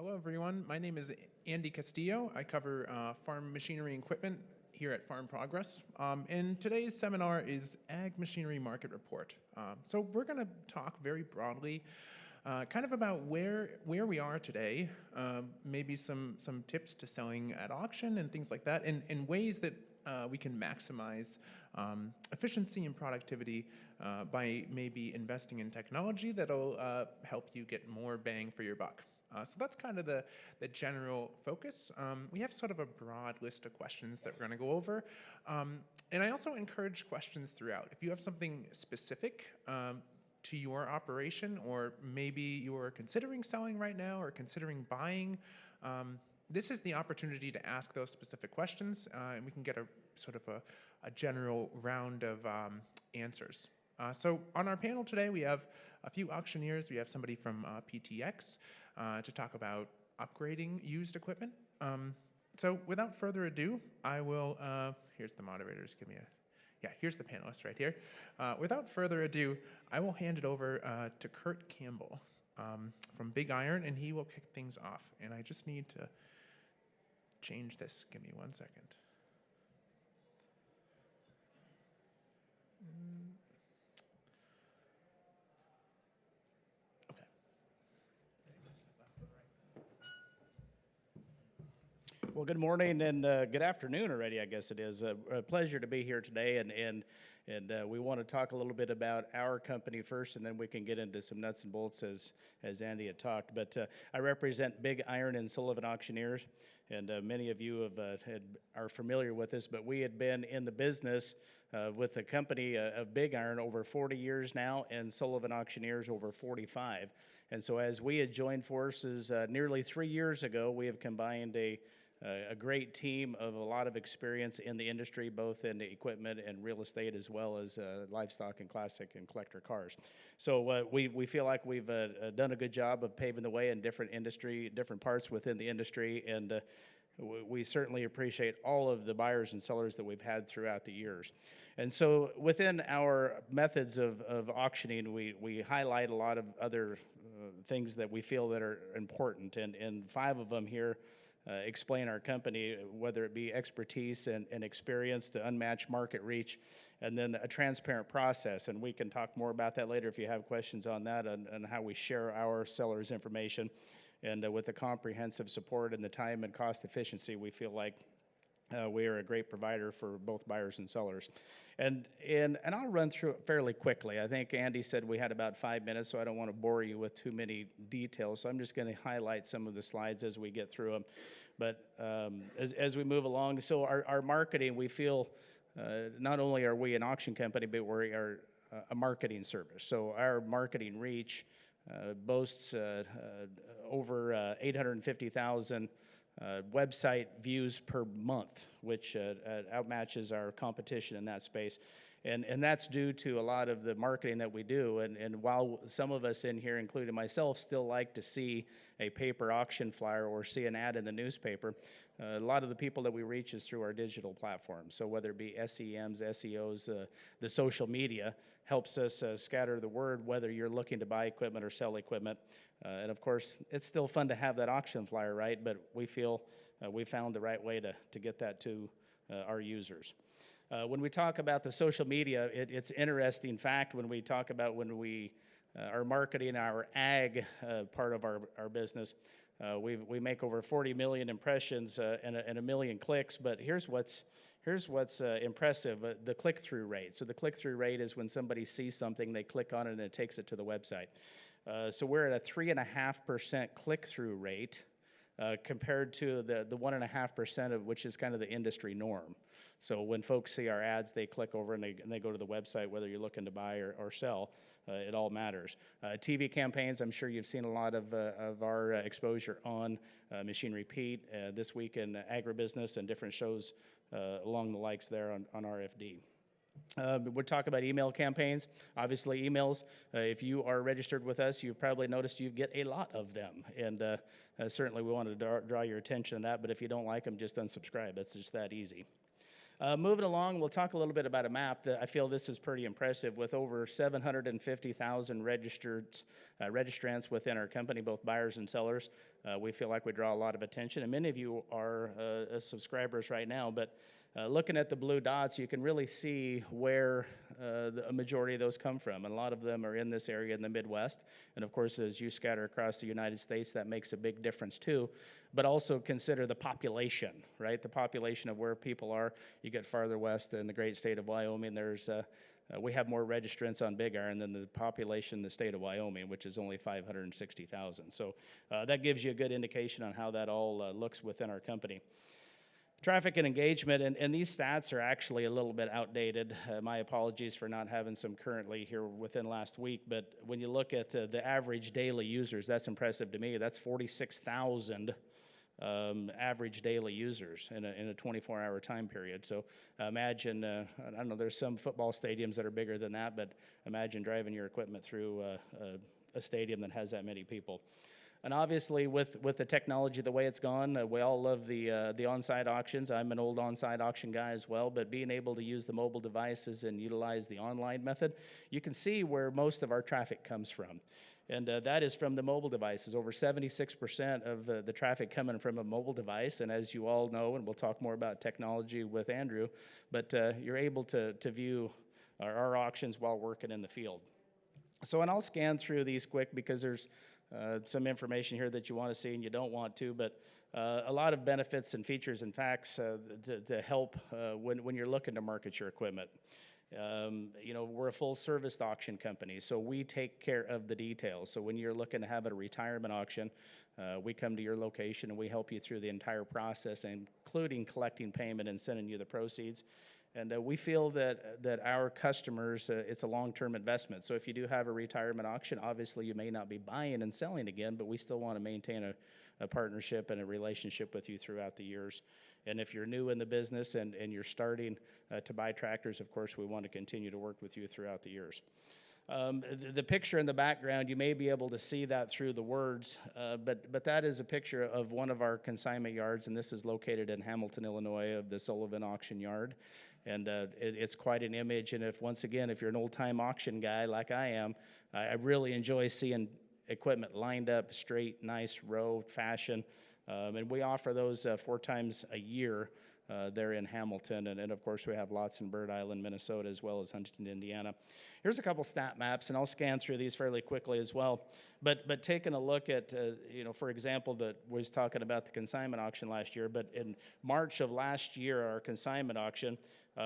Hello, everyone. My name is Andy Castillo. I cover farm machinery and equipment here at Farm Progress. And today's seminar is Ag Machinery Market Report. So we're going to talk very broadly, kind of about where we are today, maybe some tips to selling at auction and things like that, and ways that we can maximize efficiency and productivity by maybe investing in technology that'll help you get more bang for your buck. So that's kind of the general focus. We have sort of a broad list of questions that we're going to go over. And I also encourage questions throughout. If you have something specific to your operation, or maybe you're considering selling right now or considering buying, this is the opportunity to ask those specific questions, and we can get a sort of a general round of answers. So on our panel today, we have a few auctioneers. We have somebody from PTx to talk about upgrading used equipment. So without further ado, I will, here's the moderators, here's the panelists right here. Without further ado, I will hand it over to Kurt Campbell from Big Iron, and he will kick things off. And I just need to change this. Give me 1 second. Okay. Well, good morning and good afternoon already, I guess it is. A pleasure to be here today, and we want to talk a little bit about our company first, and then we can get into some nuts and bolts as Andy had talked. But I represent Big Iron and Sullivan Auctioneers, and many of you are familiar with this, but we had been in the business with the company of Big Iron over 40 years now, and Sullivan Auctioneers over 45. And so as we had joined forces nearly 3 years ago, we have combined a great team of a lot of experience in the industry, both in the equipment and real estate, as well as livestock and classic and collector cars. So we feel like we've done a good job of paving the way in different parts within the industry, and we certainly appreciate all of the buyers and sellers that we've had throughout the years. And so within our methods of auctioning, we highlight a lot of other things that we feel that are important, and 5 of them here explain our company, whether it be expertise and experience, the unmatched market reach, and then a transparent process. And we can talk more about that later if you have questions on that and how we share our sellers' information. And with the comprehensive support and the time and cost efficiency, we feel like we are a great provider for both buyers and sellers. And I'll run through it fairly quickly. I think Andy said we had about 5 minutes, so I don't want to bore you with too many details. So I'm just going to highlight some of the slides as we get through them. But as we move along, so our marketing, we feel not only are we an auction company, but we are a marketing service. So our marketing reach boasts over 850,000 website views per month, which outmatches our competition in that space. And that's due to a lot of the marketing that we do. And while some of us in here, including myself, still like to see a paper auction flyer or see an ad in the newspaper, a lot of the people that we reach is through our digital platforms. So whether it be SEMs, SEOs, the social media helps us scatter the word, whether you're looking to buy equipment or sell equipment. And of course, it's still fun to have that auction flyer, right? But we feel we found the right way to get that to our users. When we talk about the social media, it's interesting fact when we talk about when we are marketing our ag part of our business. We make over 40 million impressions and 1 million clicks, but here's what's impressive, the click-through rate. So the click-through rate is when somebody sees something, they click on it, and it takes it to the website. So we're at a 3.5% click-through rate compared to the 1.5% of which is kind of the industry norm. So when folks see our ads, they click over and they go to the website, whether you're looking to buy or sell. It all matters. TV campaigns, I'm sure you've seen a lot of our exposure on Machinery Pete this week in agribusiness and different shows along the likes there on RFD. We'll talk about email campaigns. Obviously, emails, if you are registered with us, you've probably noticed you get a lot of them. And certainly we want to draw your attention to that, but if you don't like them, just unsubscribe. It's just that easy. Moving along, we'll talk a little bit about a map that I feel this is pretty impressive with over 750,000 registrants within our company, both buyers and sellers. We feel like we draw a lot of attention, and many of you are subscribers right now, but looking at the blue dots, you can really see where a majority of those come from, and a lot of them are in this area in the Midwest. And of course, as you scatter across the United States, that makes a big difference too. But also consider the population, right? The population of where people are. You get farther west in the great state of Wyoming, we have more registrants on Big Iron than the population in the state of Wyoming, which is only 560,000. So that gives you a good indication on how that all looks within our company. Traffic and engagement, and these stats are actually a little bit outdated. My apologies for not having some currently here within last week, but when you look at the average daily users, that's impressive to me. That's 46,000 average daily users in a 24-hour time period. So imagine, I don't know, there's some football stadiums that are bigger than that, but imagine driving your equipment through a stadium that has that many people. And obviously, with the technology the way it's gone, we all love the on-site auctions. I'm an old on-site auction guy as well, but being able to use the mobile devices and utilize the online method, you can see where most of our traffic comes from. And that is from the mobile devices. Over 76% of the traffic coming from a mobile device. And as you all know, and we'll talk more about technology with Andrew, but you're able to view our auctions while working in the field. So, and I'll scan through these quick because there's some information here that you want to see and you don't want to, but a lot of benefits and features and facts to help when you're looking to market your equipment. We're a full service auction company, so we take care of the details. So when you're looking to have a retirement auction, we come to your location and we help you through the entire process, including collecting payment and sending you the proceeds. And we feel that our customers, it's a long-term investment. So if you do have a retirement auction, obviously you may not be buying and selling again, but we still want to maintain a partnership and a relationship with you throughout the years. And if you're new in the business and you're starting to buy tractors, of course, we want to continue to work with you throughout the years. The picture in the background, you may be able to see that through the words, but that is a picture of one of our consignment yards, and this is located in Hamilton, Illinois, of the Sullivan Auction Yard. And it's quite an image, and if you're an old-time auction guy like I am, I really enjoy seeing equipment lined up, straight, nice, row, fashion, and we offer those 4 times a year there in Hamilton, and of course we have lots in Bird Island, Minnesota, as well as Huntington, Indiana. Here's a couple stat maps, and I'll scan through these fairly quickly as well. But taking a look at, for example, we was talking about the consignment auction last year, but in March of last year, our consignment auction,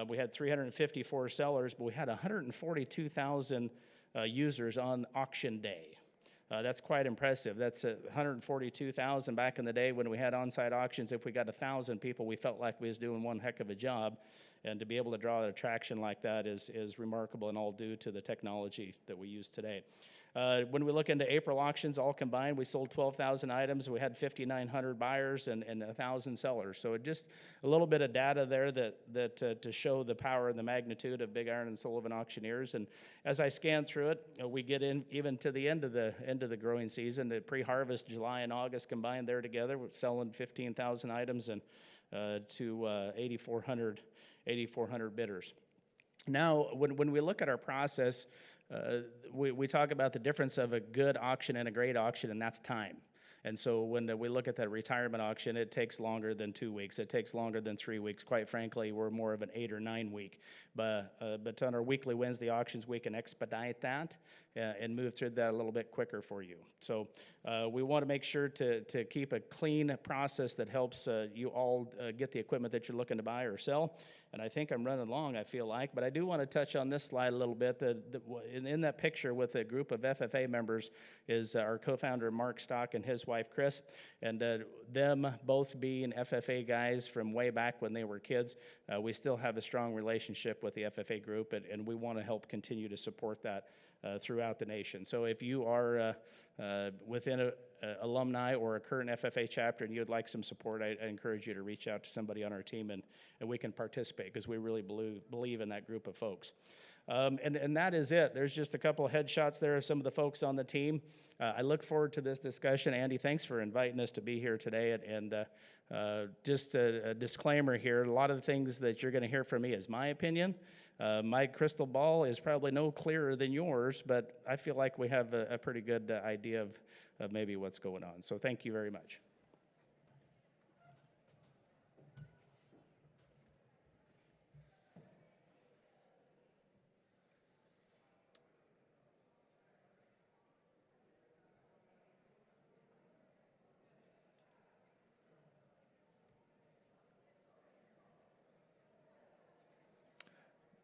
we had 354 sellers, but we had 142,000 users on auction day. That's quite impressive. That's 142,000 back in the day when we had on-site auctions. If we got 1,000 people, we felt like we was doing one heck of a job. And to be able to draw an attraction like that is remarkable, and all due to the technology that we use today. When we look into April auctions, all combined, we sold 12,000 items. We had 5,900 buyers and 1,000 sellers. So just a little bit of data there that to show the power and the magnitude of Big Iron and Sullivan Auctioneers. And as I scan through it, we get in even to the end of the growing season. The pre-harvest, July and August combined there together, we're selling 15,000 items and to 8,400 bidders. Now, when we look at our process, we talk about the difference of a good auction and a great auction, and that's time. And so when we look at that retirement auction, it takes longer than 2 weeks. It takes longer than 3 weeks. Quite frankly, we're more of an 8 or 9 week. But on our weekly Wednesday auctions, we can expedite that and move through that a little bit quicker for you. So we want to make sure to keep a clean process that helps you all get the equipment that you're looking to buy or sell. And I think I'm running long, I feel like, but I do want to touch on this slide a little bit. In that picture with a group of FFA members is our co-founder Mark Stock and his wife Chris, and them both being FFA guys from way back when they were kids. We still have a strong relationship with the FFA group, and we want to help continue to support that throughout the nation. So if you are within a alumni or a current FFA chapter and you would like some support, I encourage you to reach out to somebody on our team and we can participate because we really believe in that group of folks. And that is it. There's just a couple of headshots there of some of the folks on the team. I look forward to this discussion. Andy, thanks for inviting us to be here today. Just a disclaimer here, a lot of the things that you're going to hear from me is my opinion. My crystal ball is probably no clearer than yours, but I feel like we have a pretty good idea of maybe what's going on. So thank you very much.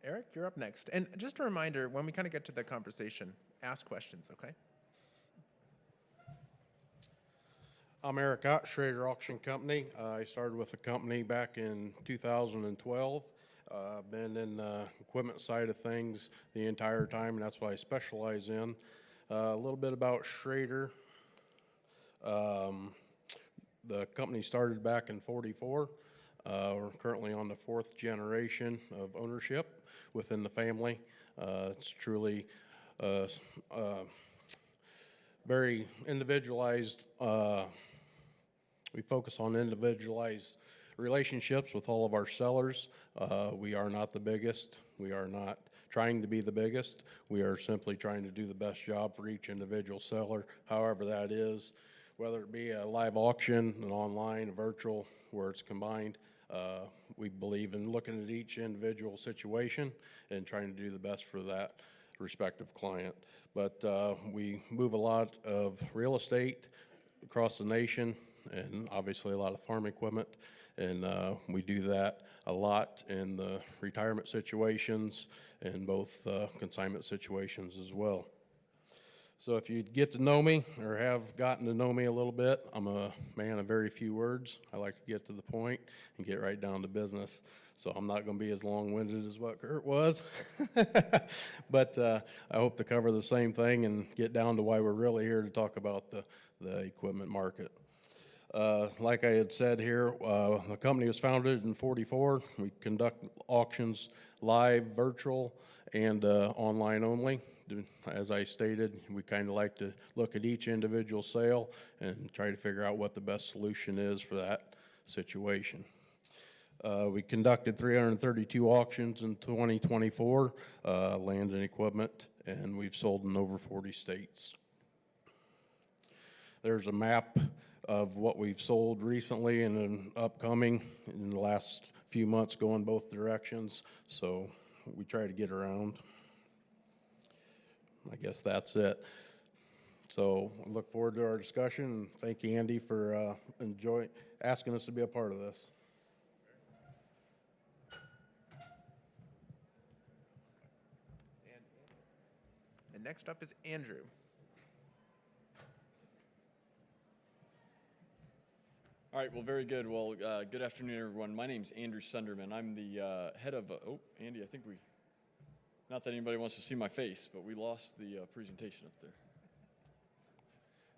Eric, you're up next. And just a reminder, when we kind of get to the conversation, ask questions, okay? I'm Eric Ott, Schrader Auction Company. I started with the company back in 2012. I've been in the equipment side of things the entire time, and that's what I specialize in. A little bit about Schrader. The company started back in '44. We're currently on the 4th generation of ownership within the family. It's truly very individualized. We focus on individualized relationships with all of our sellers. We are not the biggest. We are not trying to be the biggest. We are simply trying to do the best job for each individual seller, however that is, whether it be a live auction, an online, a virtual, where it's combined. We believe in looking at each individual situation and trying to do the best for that respective client. But we move a lot of real estate across the nation, and obviously a lot of farm equipment, and we do that a lot in the retirement situations and both consignment situations as well. So if you get to know me or have gotten to know me a little bit, I'm a man of very few words. I like to get to the point and get right down to business. So I'm not going to be as long-winded as what Kurt was. But I hope to cover the same thing and get down to why we're really here to talk about the equipment market. Like I had said here, the company was founded in '44. We conduct auctions live, virtual, and online only. As I stated, we kind of like to look at each individual sale and try to figure out what the best solution is for that situation. We conducted 332 auctions in 2024, land and equipment, and we've sold in over 40 states. There's a map of what we've sold recently and then upcoming in the last few months going both directions, so we try to get around. I guess that's it. So I look forward to our discussion, and thank you, Andy, for asking us to be a part of this. And next up is Andrew. All right, well, very good. Well, good afternoon, everyone. My name's Andrew Sunderman. I'm the head of, Andy, I think not that anybody wants to see my face, but we lost the presentation up there.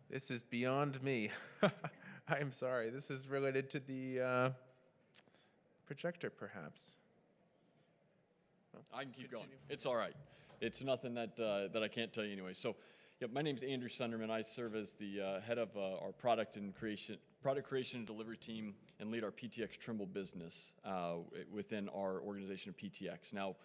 This is beyond me. I am sorry. This is related to the projector, perhaps. I can keep going. It's all right. It's nothing that I can't tell you anyway. So, yeah, my name's Andrew Sunderman. I serve as the head of our product creation and delivery team, and lead our PTX Trimble business within our organization of PTX. Now,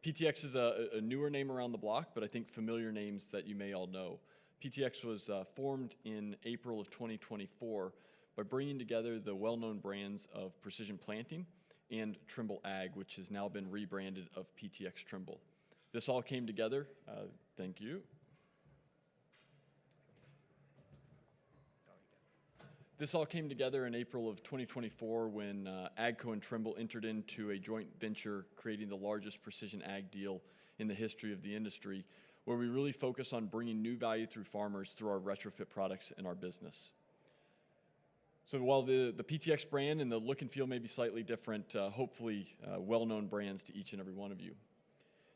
PTX is a newer name around the block, but I think familiar names that you may all know. PTX was formed in April of 2024 by bringing together the well-known brands of Precision Planting and Trimble Ag, which has now been rebranded of PTX Trimble. This all came together, thank you. This all came together in April of 2024 when AGCO and Trimble entered into a joint venture, creating the largest precision ag deal in the history of the industry, where we really focus on bringing new value through farmers through our retrofit products in our business. So while the PTX brand and the look and feel may be slightly different, hopefully well-known brands to each and every one of you.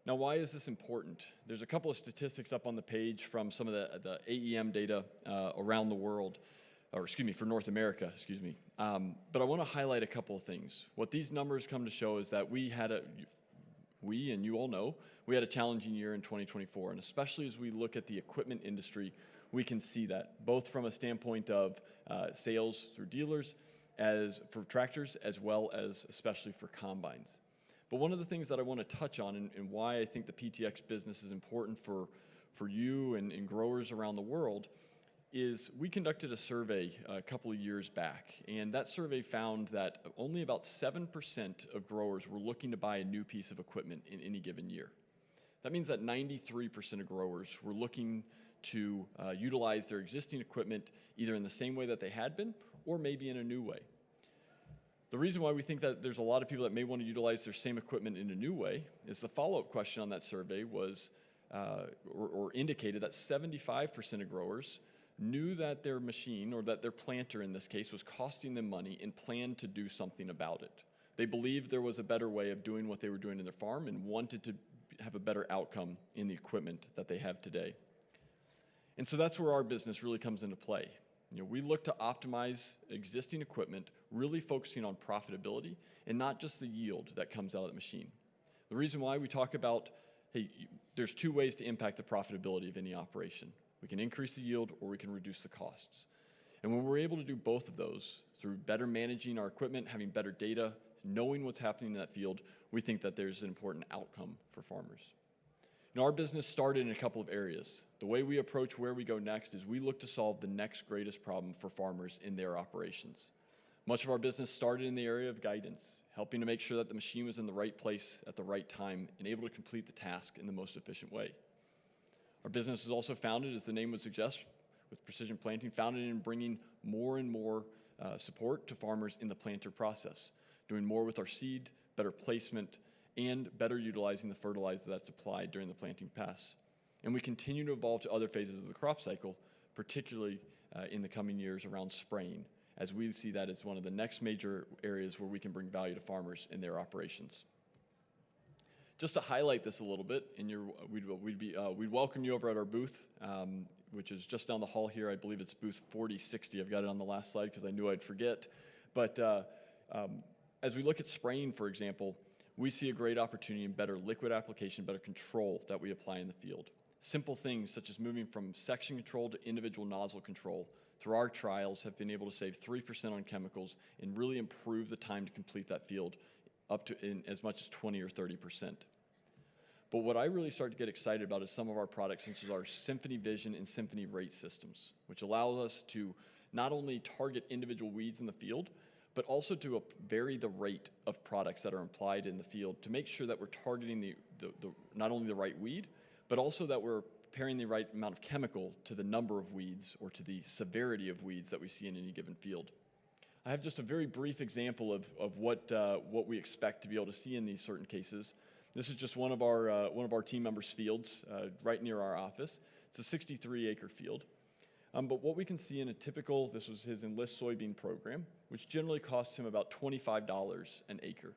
Now, why is this important? There's a couple of statistics up on the page from some of the AEM data around the world, or excuse me, for North America, excuse me. But I want to highlight a couple of things. What these numbers come to show is that we had we, and you all know, we had a challenging year in 2024, and especially as we look at the equipment industry, we can see that, both from a standpoint of sales through dealers, as for tractors, as well as especially for combines. But one of the things that I want to touch on and why I think the PTx business is important for you and growers around the world is we conducted a survey a couple of years back, and that survey found that only about 7% of growers were looking to buy a new piece of equipment in any given year. That means that 93% of growers were looking to utilize their existing equipment either in the same way that they had been or maybe in a new way. The reason why we think that there's a lot of people that may want to utilize their same equipment in a new way is the follow-up question on that survey was, or indicated that 75% of growers knew that their machine, or that their planter in this case, was costing them money and planned to do something about it. They believed there was a better way of doing what they were doing in their farm and wanted to have a better outcome in the equipment that they have today. And so that's where our business really comes into play. We look to optimize existing equipment, really focusing on profitability and not just the yield that comes out of the machine. The reason why we talk about, hey, there's two ways to impact the profitability of any operation. We can increase the yield or we can reduce the costs. And when we're able to do both of those through better managing our equipment, having better data, knowing what's happening in that field, we think that there's an important outcome for farmers. Our business started in a couple of areas. The way we approach where we go next is we look to solve the next greatest problem for farmers in their operations. Much of our business started in the area of guidance, helping to make sure that the machine was in the right place at the right time and able to complete the task in the most efficient way. Our business is also founded, as the name would suggest, with Precision Planting, founded in bringing more and more support to farmers in the planter process, doing more with our seed, better placement, and better utilizing the fertilizer that's applied during the planting pass. And we continue to evolve to other phases of the crop cycle, particularly in the coming years around spraying, as we see that as one of the next major areas where we can bring value to farmers in their operations. Just to highlight this a little bit, and we'd welcome you over at our booth, which is just down the hall here. I believe it's booth 4060. I've got it on the last slide because I knew I'd forget. But as we look at spraying, for example, we see a great opportunity in better liquid application, better control that we apply in the field. Simple things such as moving from section control to individual nozzle control through our trials have been able to save 3% on chemicals and really improve the time to complete that field up to in as much as 20 or 30%. But what I really start to get excited about is some of our products, such as our Symphony Vision and Symphony Rate systems, which allow us to not only target individual weeds in the field, but also to vary the rate of products that are applied in the field to make sure that we're targeting not only the right weed, but also that we're pairing the right amount of chemical to the number of weeds or to the severity of weeds that we see in any given field. I have just a very brief example of what we expect to be able to see in these certain cases. This is just one of our team members' fields right near our office. It's a 63-acre field. But what we can see in a typical, this was his Enlist soybean program, which generally costs him about $25 an acre.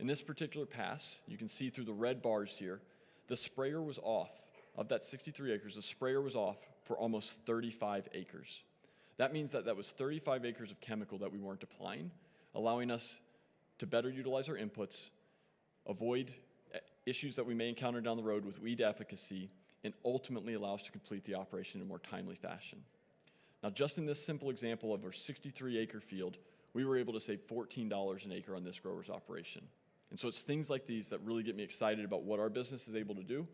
In this particular pass, you can see through the red bars here, the sprayer was off. Of that 63 acres, the sprayer was off for almost 35 acres. That means that was 35 acres of chemical that we weren't applying, allowing us to better utilize our inputs, avoid issues that we may encounter down the road with weed efficacy, and ultimately allow us to complete the operation in a more timely fashion. Now, just in this simple example of our 63-acre field, we were able to save $14 an acre on this grower's operation. And so it's things like these that really get me excited about what our business is able to do,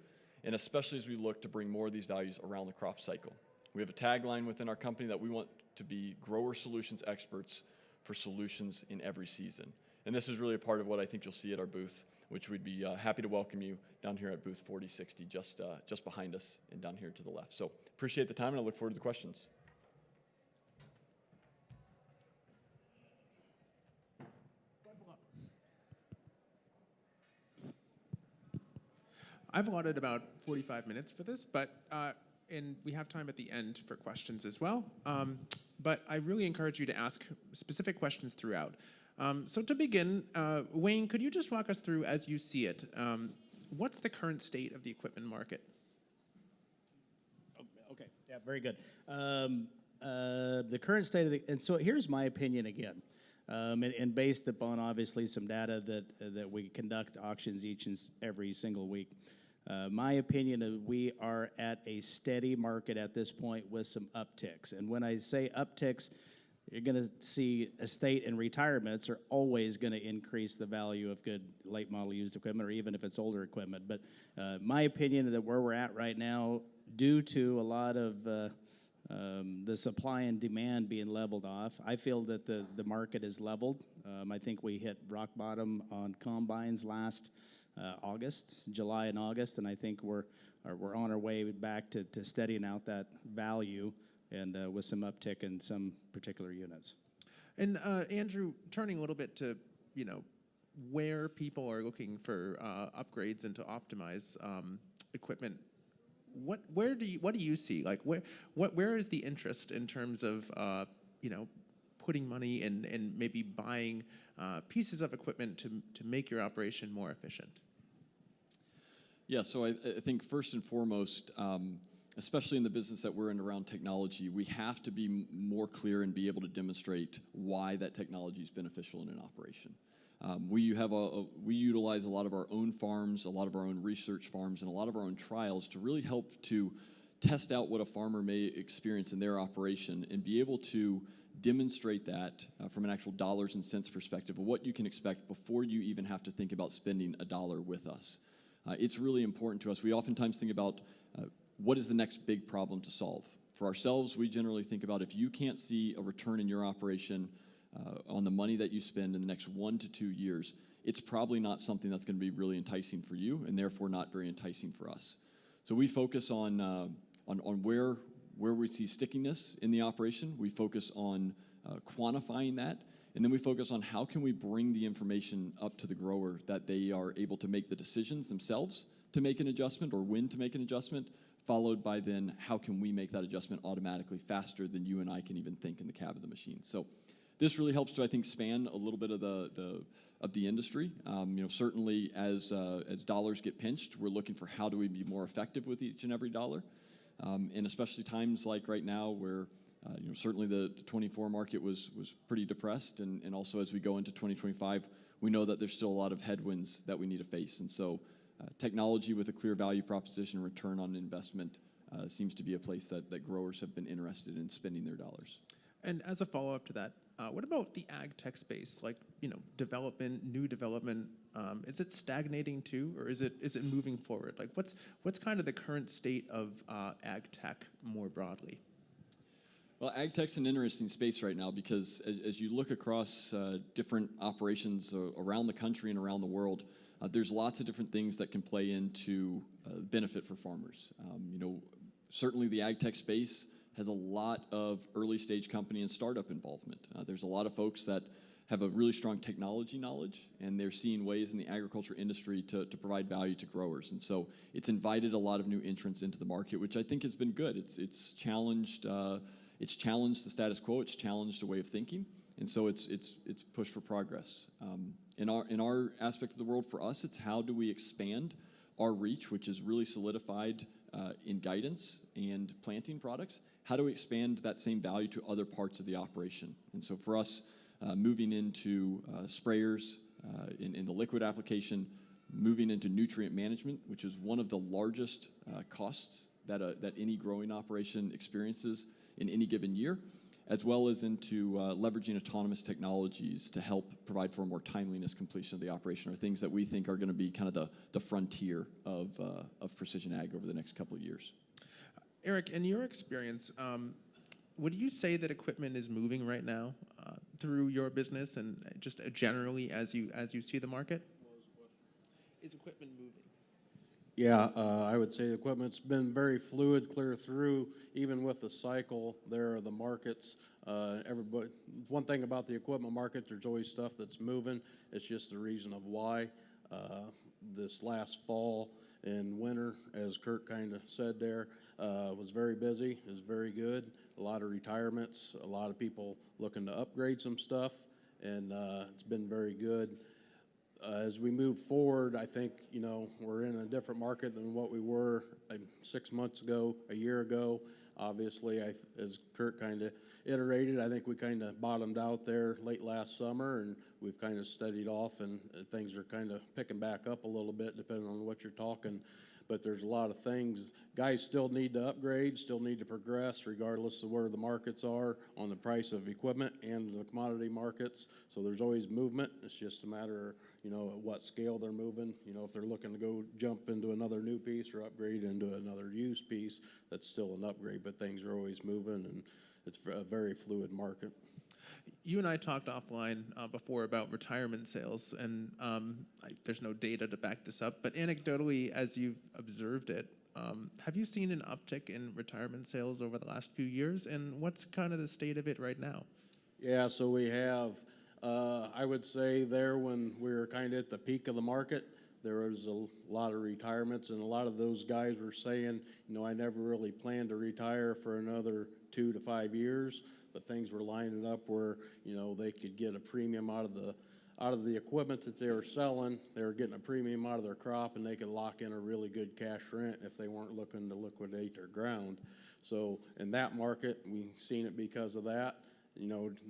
and especially as we look to bring more of these values around the crop cycle. We have a tagline within our company that we want to be grower solutions experts for solutions in every season. And this is really a part of what I think you'll see at our booth, which we'd be happy to welcome you down here at booth 4060, just behind us and down here to the left. So appreciate the time, and I look forward to the questions. I've allotted about 45 minutes for this, but and we have time at the end for questions as well. But I really encourage you to ask specific questions throughout. So to begin, Wayne, could you just walk us through, as you see it, what's the current state of the equipment market? Okay, yeah, very good. The current state of and so here's my opinion again. And based upon obviously some data that we conduct auctions each and every single week. My opinion is we are at a steady market at this point with some upticks. And when I say upticks, you're going to see estate and retirements are always going to increase the value of good late model used equipment, or even if it's older equipment. But my opinion is that where we're at right now, due to a lot of the supply and demand being leveled off, I feel that the market is leveled. I think we hit rock bottom on combines last August, July and August, and I think we're on our way back to steadying out that value and with some uptick in some particular units. And Andrew, turning a little bit to, where people are looking for upgrades and to optimize equipment, what do you see? Like where is the interest in terms of putting money and maybe buying pieces of equipment to make your operation more efficient? Yeah, so I think first and foremost, especially in the business that we're in around technology, we have to be more clear and be able to demonstrate why that technology is beneficial in an operation. We utilize a lot of our own farms, a lot of our own research farms, and a lot of our own trials to really help to test out what a farmer may experience in their operation and be able to demonstrate that from an actual dollars and cents perspective of what you can expect before you even have to think about spending $1 with us. It's really important to us. We oftentimes think about what is the next big problem to solve. For ourselves, we generally think about if you can't see a return in your operation on the money that you spend in the next 1 to 2 years, it's probably not something that's going to be really enticing for you, and therefore not very enticing for us. So we focus on where we see stickiness in the operation. We focus on quantifying that, and then we focus on how can we bring the information up to the grower that they are able to make the decisions themselves to make an adjustment or when to make an adjustment, followed by then how can we make that adjustment automatically faster than you and I can even think in the cab of the machine. So this really helps to, I think, span a little bit of the industry. Certainly as dollars get pinched, we're looking for how do we be more effective with each and every dollar, and especially times like right now where certainly the 24 market was pretty depressed, and also as we go into 2025, we know that there's still a lot of headwinds that we need to face, and so technology with a clear value proposition, return on investment, seems to be a place that growers have been interested in spending their dollars. And as a follow-up to that, what about the ag tech space? Like, development, new development, is it stagnating too, or is it moving forward? Like, what's kind of the current state of ag tech more broadly? Well, ag tech's an interesting space right now because as you look across different operations around the country and around the world, there's lots of different things that can play into benefit for farmers. Certainly the ag tech space has a lot of early stage company and startup involvement. There's a lot of folks that have a really strong technology knowledge, and they're seeing ways in the agriculture industry to provide value to growers. And so it's invited a lot of new entrants into the market, which I think has been good. It's challenged the status quo. It's challenged a way of thinking, and so it's pushed for progress. In our aspect of the world, for us, it's how do we expand our reach, which is really solidified in guidance and planting products. How do we expand that same value to other parts of the operation? And so for us, moving into sprayers in the liquid application, moving into nutrient management, which is one of the largest costs that any growing operation experiences in any given year, as well as into leveraging autonomous technologies to help provide for a more timeliness completion of the operation, are things that we think are going to be kind of the frontier of precision ag over the next couple of years. Eric, in your experience, would you say that equipment is moving right now through your business and just generally as you see the market? Is equipment moving? Yeah, I would say the equipment's been very fluid, clear through, even with the cycle there are the markets. One thing about the equipment market, there's always stuff that's moving. It's just the reason of why. This last fall and winter, as Kurt kind of said there, was very busy. It was very good. A lot of retirements, a lot of people looking to upgrade some stuff, and it's been very good. As we move forward, I think, we're in a different market than what we were 6 months ago, a year ago. Obviously, as Kurt kind of iterated, I think we kind of bottomed out there late last summer, and we've kind of steadied off, and things are kind of picking back up a little bit depending on what you're talking. But there's a lot of things. Guys still need to upgrade, still need to progress regardless of where the markets are on the price of equipment and the commodity markets. So there's always movement. It's just a matter, at what scale they're moving. If they're looking to go jump into another new piece or upgrade into another used piece, that's still an upgrade, but things are always moving, and it's a very fluid market. You and I talked offline before about retirement sales, and there's no data to back this up, but anecdotally, as you've observed it, have you seen an uptick in retirement sales over the last few years, and what's kind of the state of it right now? Yeah, so we have, I would say there when we were kind of at the peak of the market, there was a lot of retirements, and a lot of those guys were saying, I never really planned to retire for another 2 to 5 years, but things were lining up where, they could get a premium out of the equipment that they were selling. They were getting a premium out of their crop, and they could lock in a really good cash rent if they weren't looking to liquidate their ground. So in that market, we've seen it because of that.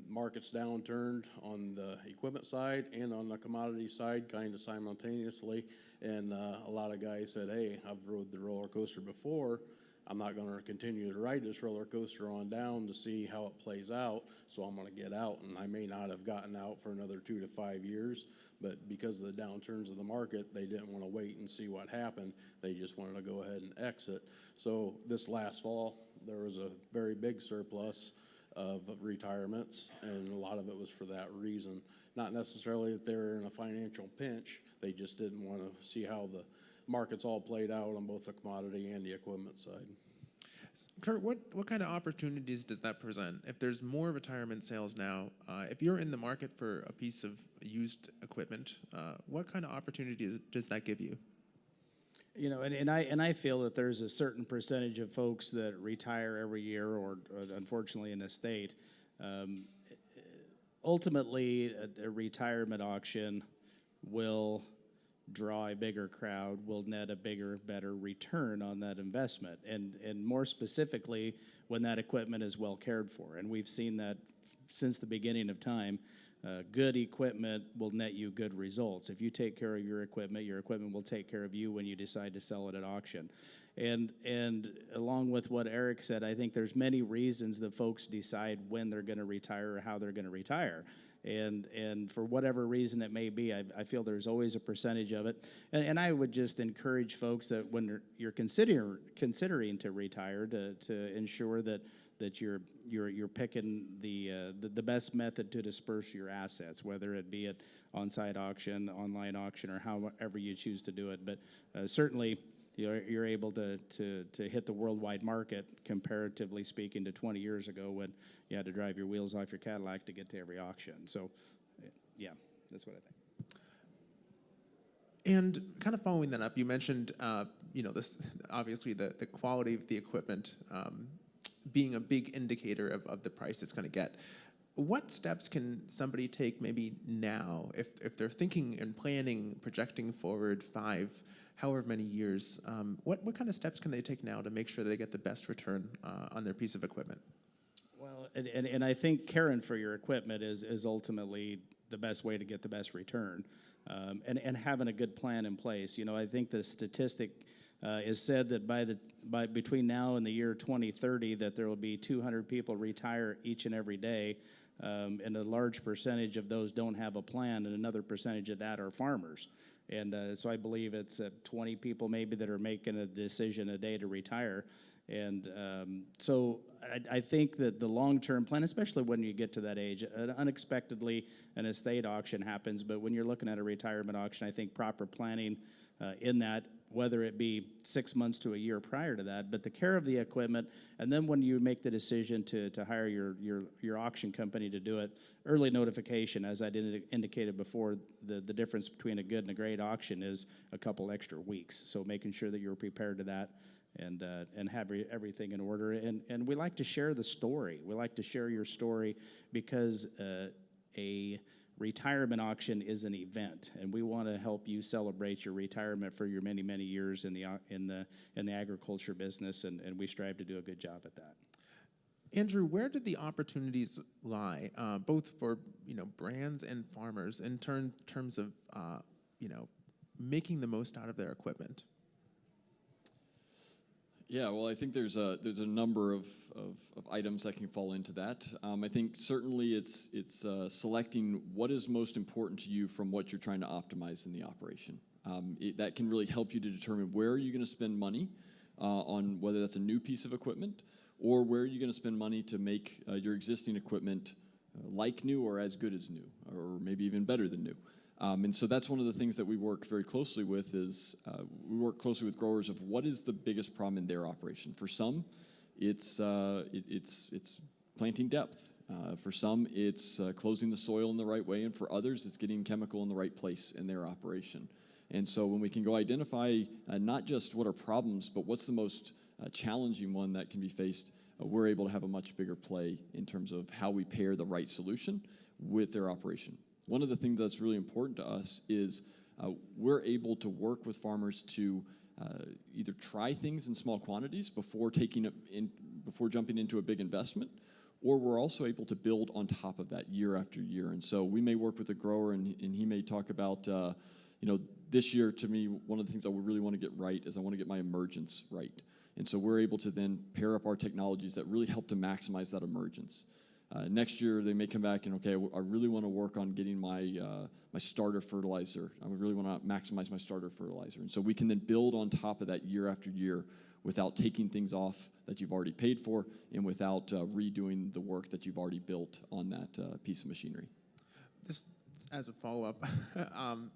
Markets downturned on the equipment side and on the commodity side kind of simultaneously. And a lot of guys said, hey, I've rode the roller coaster before. I'm not going to continue to ride this roller coaster on down to see how it plays out, so I'm going to get out. And I may not have gotten out for another 2 to 5 years, but because of the downturns of the market, they didn't want to wait and see what happened. They just wanted to go ahead and exit. So this last fall, there was a very big surplus of retirements, and a lot of it was for that reason. Not necessarily that they were in a financial pinch, they just didn't want to see how the markets all played out on both the commodity and the equipment side. Kurt, what kind of opportunities does that present? If there's more retirement sales now, if you're in the market for a piece of used equipment, what kind of opportunities does that give you? And I feel that there's a certain percentage of folks that retire every year, or unfortunately in a state. Ultimately, a retirement auction will draw a bigger crowd, will net a bigger, better return on that investment, and more specifically when that equipment is well cared for. And we've seen that since the beginning of time. Good equipment will net you good results. If you take care of your equipment will take care of you when you decide to sell it at auction. And along with what Eric said, I think there's many reasons that folks decide when they're going to retire or how they're going to retire. And for whatever reason it may be, I feel there's always a percentage of it. And I would just encourage folks that when you're considering to retire, to ensure that you're picking the best method to disperse your assets, whether it be at on-site auction, online auction, or however you choose to do it. But certainly, you're able to hit the worldwide market, comparatively speaking, to 20 years ago when you had to drive your wheels off your Cadillac to get to every auction. So, yeah, that's what I think. And kind of following that up, you mentioned, this obviously the quality of the equipment being a big indicator of the price it's going to get. What steps can somebody take maybe now if they're thinking and planning, projecting forward however many years, what kind of steps can they take now to make sure they get the best return on their piece of equipment? Well, and I think caring for your equipment is ultimately the best way to get the best return, and having a good plan in place. I think the statistic is said that by between now and the year 2030 that there will be 200 people retire each and every day, and a large percentage of those don't have a plan, and another percentage of that are farmers. And so I believe it's 20 people maybe that are making a decision a day to retire. And so I think that the long-term plan, especially when you get to that age, unexpectedly an estate auction happens, but when you're looking at a retirement auction, I think proper planning in that, whether it be 6 months to a year prior to that, but the care of the equipment, and then when you make the decision to hire your auction company to do it, early notification, as I indicated before, the difference between a good and a great auction is a couple extra weeks. So making sure that you're prepared to that and have everything in order. And we like to share the story. We like to share your story because a retirement auction is an event, and we want to help you celebrate your retirement for your many, many years in the agriculture business, and we strive to do a good job at that. Andrew, where did the opportunities lie, both for brands and farmers, in terms of making the most out of their equipment? Yeah, well, I think there's a number of items that can fall into that. I think certainly it's selecting what is most important to you from what you're trying to optimize in the operation. That can really help you to determine where are you going to spend money on, whether that's a new piece of equipment, or where are you going to spend money to make your existing equipment like new or as good as new, or maybe even better than new. And so that's one of the things that we work very closely with is we work closely with growers of what is the biggest problem in their operation. For some, it's planting depth. For some, it's closing the soil in the right way, and for others, it's getting chemical in the right place in their operation. And so when we can go identify not just what are problems, but what's the most challenging one that can be faced, we're able to have a much bigger play in terms of how we pair the right solution with their operation. One of the things that's really important to us is we're able to work with farmers to either try things in small quantities before jumping into a big investment, or we're also able to build on top of that year after year. And so we may work with a grower, and he may talk about, this year, to me, one of the things I would really want to get right is I want to get my emergence right. And so we're able to then pair up our technologies that really help to maximize that emergence. Next year, they may come back and, okay, I really want to work on getting my starter fertilizer. I really want to maximize my starter fertilizer. And so we can then build on top of that year after year without taking things off that you've already paid for and without redoing the work that you've already built on that piece of machinery. This, as a follow-up,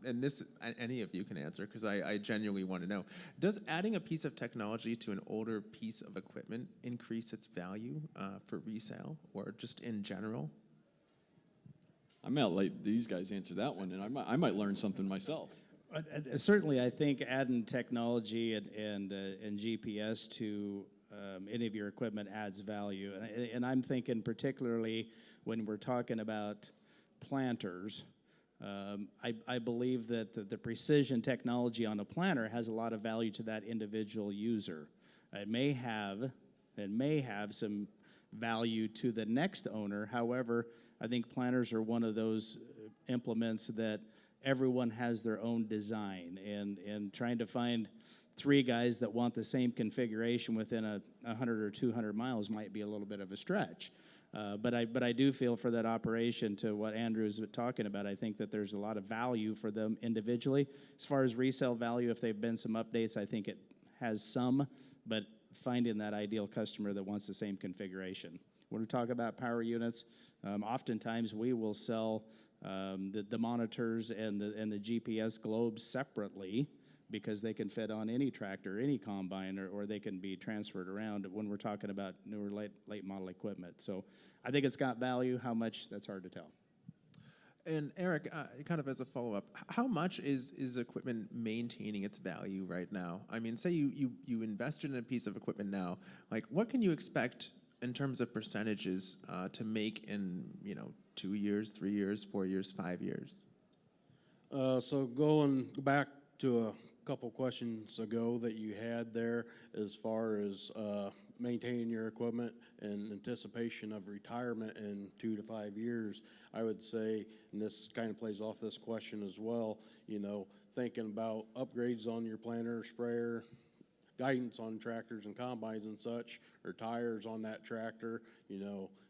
and this any of you can answer because I genuinely want to know, does adding a piece of technology to an older piece of equipment increase its value for resale or just in general? I might let these guys answer that one, and I might learn something myself. Certainly, I think adding technology and GPS to any of your equipment adds value. And I'm thinking particularly when we're talking about planters, I believe that the precision technology on a planter has a lot of value to that individual user. It may have some value to the next owner. However, I think planters are one of those implements that everyone has their own design, and trying to find three guys that want the same configuration within 100 or 200 miles might be a little bit of a stretch. But I do feel for that operation, to what Andrew is talking about, I think that there's a lot of value for them individually. As far as resale value, if they've been some updates, I think it has some, but finding that ideal customer that wants the same configuration. When we talk about power units, oftentimes we will sell the monitors and the GPS globes separately, because they can fit on any tractor, any combine, or they can be transferred around when we're talking about newer late model equipment. So I think it's got value. How much, that's hard to tell. And Eric, kind of as a follow-up, how much is equipment maintaining its value right now? I mean, say you invested in a piece of equipment now, like what can you expect in terms of percentages to make in 2 years, 3 years, 4 years, 5 years? So going back to a couple questions ago that you had there, as far as maintaining your equipment in anticipation of retirement in 2 to 5 years, I would say, and this kind of plays off this question as well, thinking about upgrades on your planter, sprayer, guidance on tractors and combines and such, or tires on that tractor.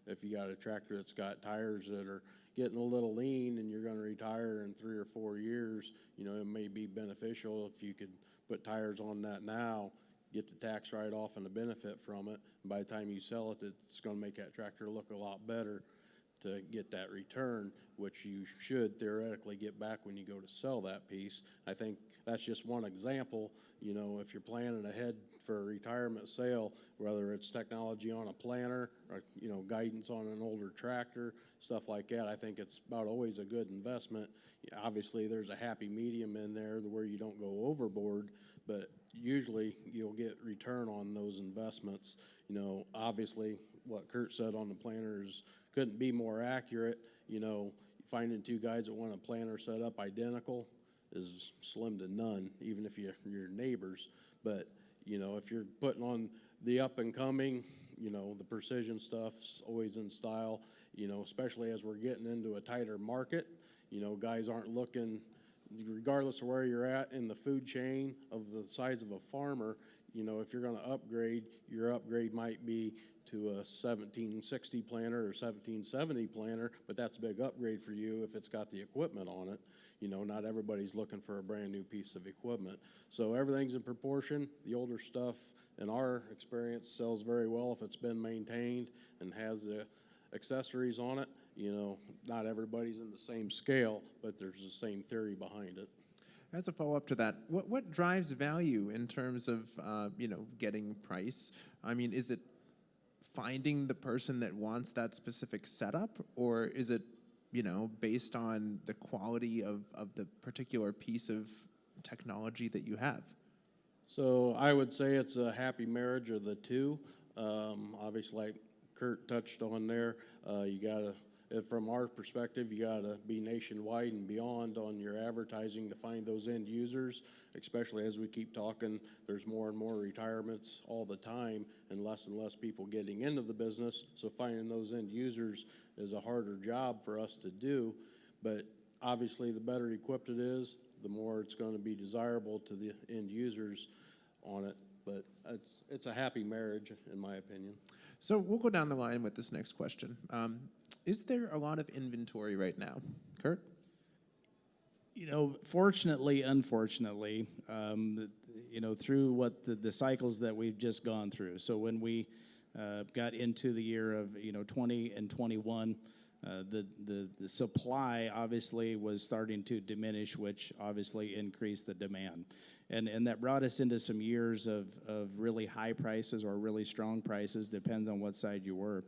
If you got a tractor that's got tires that are getting a little lean and you're going to retire in 3 or 4 years, it may be beneficial if you could put tires on that now, get the tax write-off and the benefit from it. And by the time you sell it, it's going to make that tractor look a lot better to get that return, which you should theoretically get back when you go to sell that piece. I think that's just one example. If you're planning ahead for a retirement sale, whether it's technology on a planter or, guidance on an older tractor, stuff like that, I think it's about always a good investment. Obviously, there's a happy medium in there where you don't go overboard, but usually you'll get return on those investments. Obviously, what Kurt said on the planters couldn't be more accurate. Finding two guys that want a planter set up identical is slim to none, even if you're neighbors. But, if you're putting on the up and coming, the precision stuff's always in style, especially as we're getting into a tighter market. Guys aren't looking, regardless of where you're at in the food chain of the size of a farmer, if you're gonna upgrade, your upgrade might be to a 1760 planter or 1770 planter, but that's a big upgrade for you if it's got the equipment on it. Not everybody's looking for a brand new piece of equipment. So everything's in proportion. The older stuff, in our experience, sells very well if it's been maintained and has the accessories on it. Not everybody's in the same scale, but there's the same theory behind it. As a follow-up to that, what drives value in terms of, getting price? I mean, is it finding the person that wants that specific setup, or is it, based on the quality of the particular piece of technology that you have? So I would say it's a happy marriage of the two. Obviously, like Kurt touched on there, from our perspective, you gotta be nationwide and beyond on your advertising to find those end users, especially as we keep talking, there's more and more retirements all the time and less people getting into the business. So finding those end users is a harder job for us to do. But obviously, the better equipped it is, the more it's gonna be desirable to the end users on it. But it's a happy marriage, in my opinion. So we'll go down the line with this next question. Is there a lot of inventory right now? Kurt? Fortunately, unfortunately, through what the cycles that we've just gone through. So when we got into the year of 20 and 21, the supply obviously was starting to diminish, which obviously increased the demand. And that brought us into some years of really high prices or really strong prices, depends on what side you were.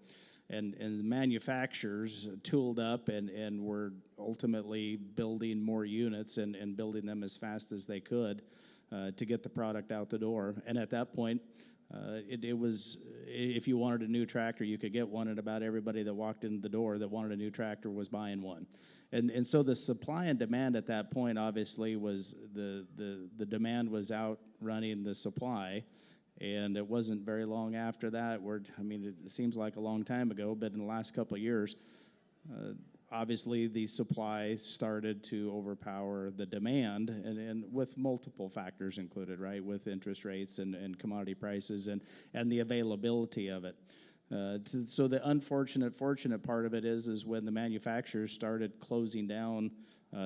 And the manufacturers tooled up and were ultimately building more units and building them as fast as they could to get the product out the door. And at that point, it was, if you wanted a new tractor, you could get one, and about everybody that walked in the door that wanted a new tractor was buying one. And so the supply and demand at that point obviously was the demand was outrunning the supply. And it wasn't very long after that it seems like a long time ago, but in the last couple of years, obviously the supply started to overpower the demand, and with multiple factors included, right, with interest rates and commodity prices and the availability of it. So the fortunate part of it is when the manufacturers started closing down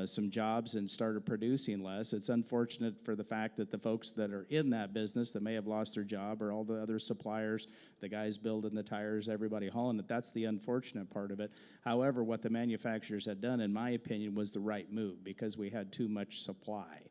some jobs and started producing less. It's unfortunate for the fact that the folks that are in that business that may have lost their job, or all the other suppliers, the guys building the tires, everybody hauling it, that's the unfortunate part of it. However, what the manufacturers had done, in my opinion, was the right move, because we had too much supply.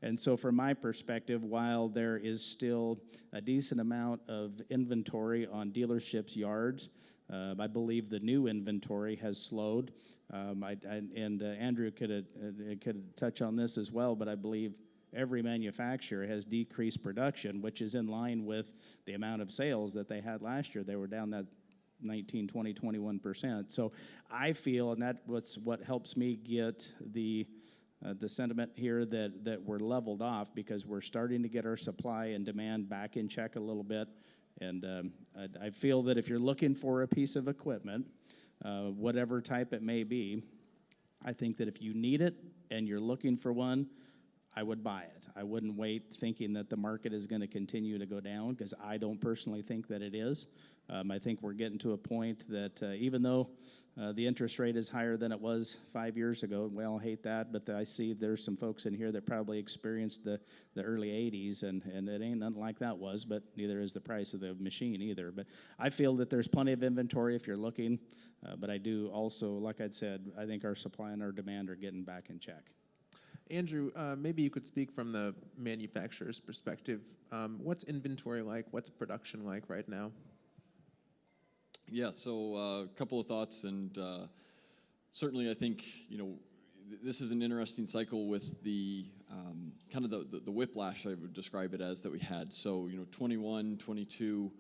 And so from my perspective, while there is still a decent amount of inventory on dealerships' yards, I believe the new inventory has slowed. Andrew could touch on this as well, but I believe every manufacturer has decreased production, which is in line with the amount of sales that they had last year. They were down that 19, 20, 21%. So I feel, and that was what helps me get the sentiment here that we're leveled off, because we're starting to get our supply and demand back in check a little bit. And I feel that if you're looking for a piece of equipment, whatever type it may be, I think that if you need it and you're looking for one, I would buy it. I wouldn't wait thinking that the market is going to continue to go down, because I don't personally think that it is. I think we're getting to a point that even though the interest rate is higher than it was 5 years ago, we all hate that, but I see there's some folks in here that probably experienced the early 80s, and it ain't nothing like that was, but neither is the price of the machine either. But I feel that there's plenty of inventory if you're looking, but I do also, like I'd said, I think our supply and our demand are getting back in check. Andrew, maybe you could speak from the manufacturer's perspective. What's inventory like? What's production like right now? Yeah, so a couple of thoughts, and certainly I think, this is an interesting cycle with the kind of the whiplash, I would describe it as, that we had. So, 21, 22,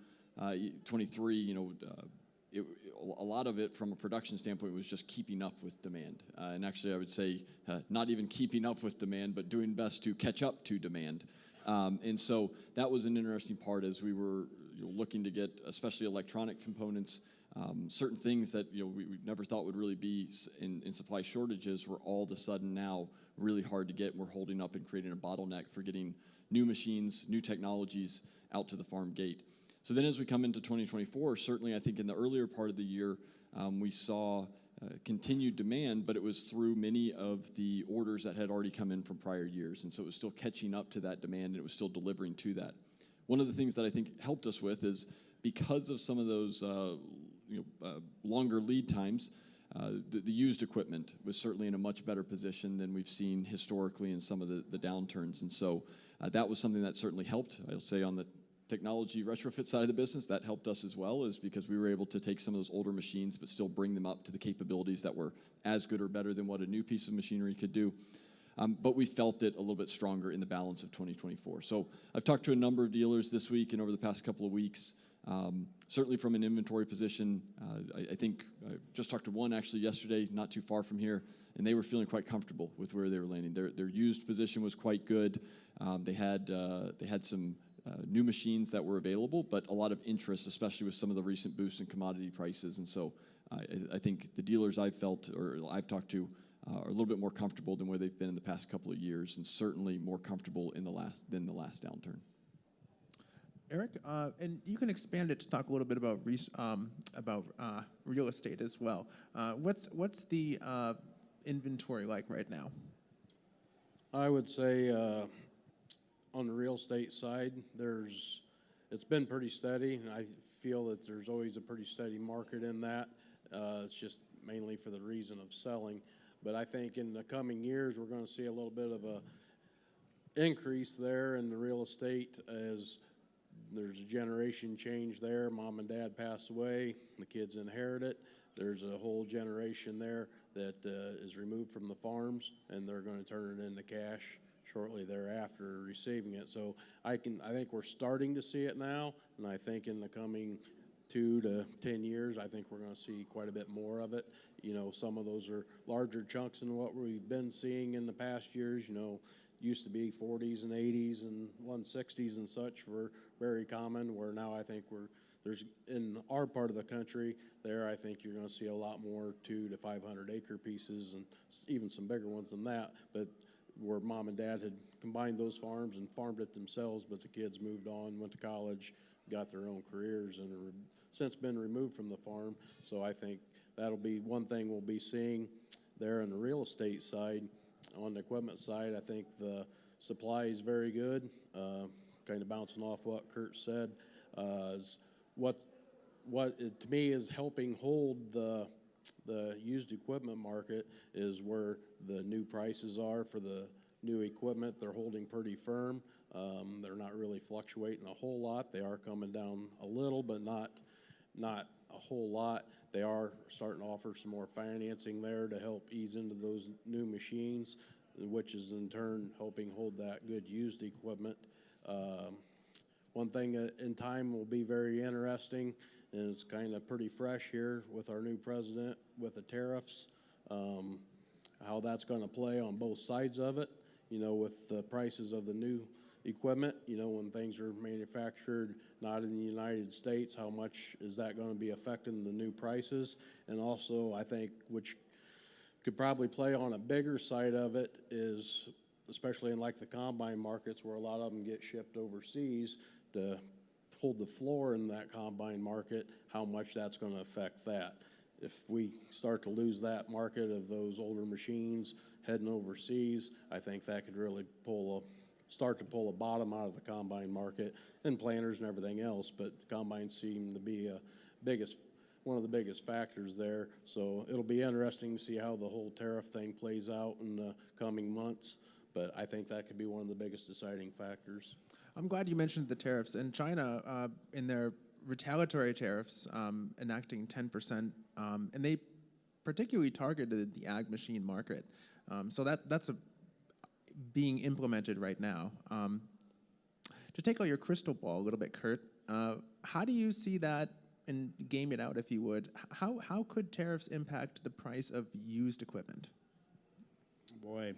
23, a lot of it from a production standpoint was just keeping up with demand. And actually, I would say not even keeping up with demand, but doing best to catch up to demand. And so that was an interesting part as we were looking to get, especially electronic components, certain things that we never thought would really be in supply shortages were all of a sudden now really hard to get. And we're holding up and creating a bottleneck for getting new machines, new technologies out to the farm gate. So then as we come into 2024, certainly I think in the earlier part of the year, we saw continued demand, but it was through many of the orders that had already come in from prior years. And so it was still catching up to that demand, and it was still delivering to that. One of the things that I think helped us with is because of some of those longer lead times, the used equipment was certainly in a much better position than we've seen historically in some of the downturns. And so that was something that certainly helped. I'll say on the technology retrofit side of the business, that helped us as well, is because we were able to take some of those older machines but still bring them up to the capabilities that were as good or better than what a new piece of machinery could do. But we felt it a little bit stronger in the balance of 2024. So I've talked to a number of dealers this week and over the past couple of weeks. Certainly from an inventory position, I think I just talked to one actually yesterday, not too far from here, and they were feeling quite comfortable with where they were landing. Their used position was quite good. They had some new machines that were available, but a lot of interest, especially with some of the recent boosts in commodity prices. And so I think the dealers I've talked to are a little bit more comfortable than where they've been in the past couple of years, and certainly more comfortable than the last downturn. Eric, and you can expand it to talk a little bit about real estate as well. What's the inventory like right now? I would say on the real estate side, it's been pretty steady, and I feel that there's always a pretty steady market in that. It's just mainly for the reason of selling. But I think in the coming years, we're going to see a little bit of a increase there in the real estate as there's a generation change there. Mom and dad pass away, the kids inherit it. There's a whole generation there that is removed from the farms, and they're going to turn it into cash shortly thereafter receiving it. So I think we're starting to see it now, and I think in the coming 2 to 10 years, I think we're going to see quite a bit more of it. Some of those are larger chunks than what we've been seeing in the past years. Used to be 40s and 80s and 160s and such were very common, where now I think there's in our part of the country there, I think you're going to see a lot more 200 to 500 acre pieces and even some bigger ones than that, but where mom and dad had combined those farms and farmed it themselves, but the kids moved on, went to college, got their own careers, and have since been removed from the farm. So I think that'll be one thing we'll be seeing there in the real estate side. On the equipment side, I think the supply is very good. Kind of bouncing off what Kurt said, is what to me is helping hold the used equipment market is where the new prices are for the new equipment. They're holding pretty firm. They're not really fluctuating a whole lot. They are coming down a little, but not a whole lot. They are starting to offer some more financing there to help ease into those new machines, which is in turn helping hold that good used equipment. One thing in time will be very interesting, and it's kind of pretty fresh here with our new president with the tariffs, how that's going to play on both sides of it, with the prices of the new equipment, when things are manufactured not in the United States, how much is that going to be affecting the new prices? And also, I think, which could probably play on a bigger side of it is, especially in like the combine markets where a lot of them get shipped overseas, to hold the floor in that combine market, how much that's going to affect that. If we start to lose that market of those older machines heading overseas, I think that could really start to pull a bottom out of the combine market and planters and everything else. But combines seem to be one of the biggest factors there. So it'll be interesting to see how the whole tariff thing plays out in the coming months. But I think that could be one of the biggest deciding factors. I'm glad you mentioned the tariffs. And China, in their retaliatory tariffs, enacting 10%, and they particularly targeted the ag machine market. So that's being implemented right now. To take out your crystal ball a little bit, Kurt, how do you see that and game it out, if you would, how could tariffs impact the price of used equipment? Boy,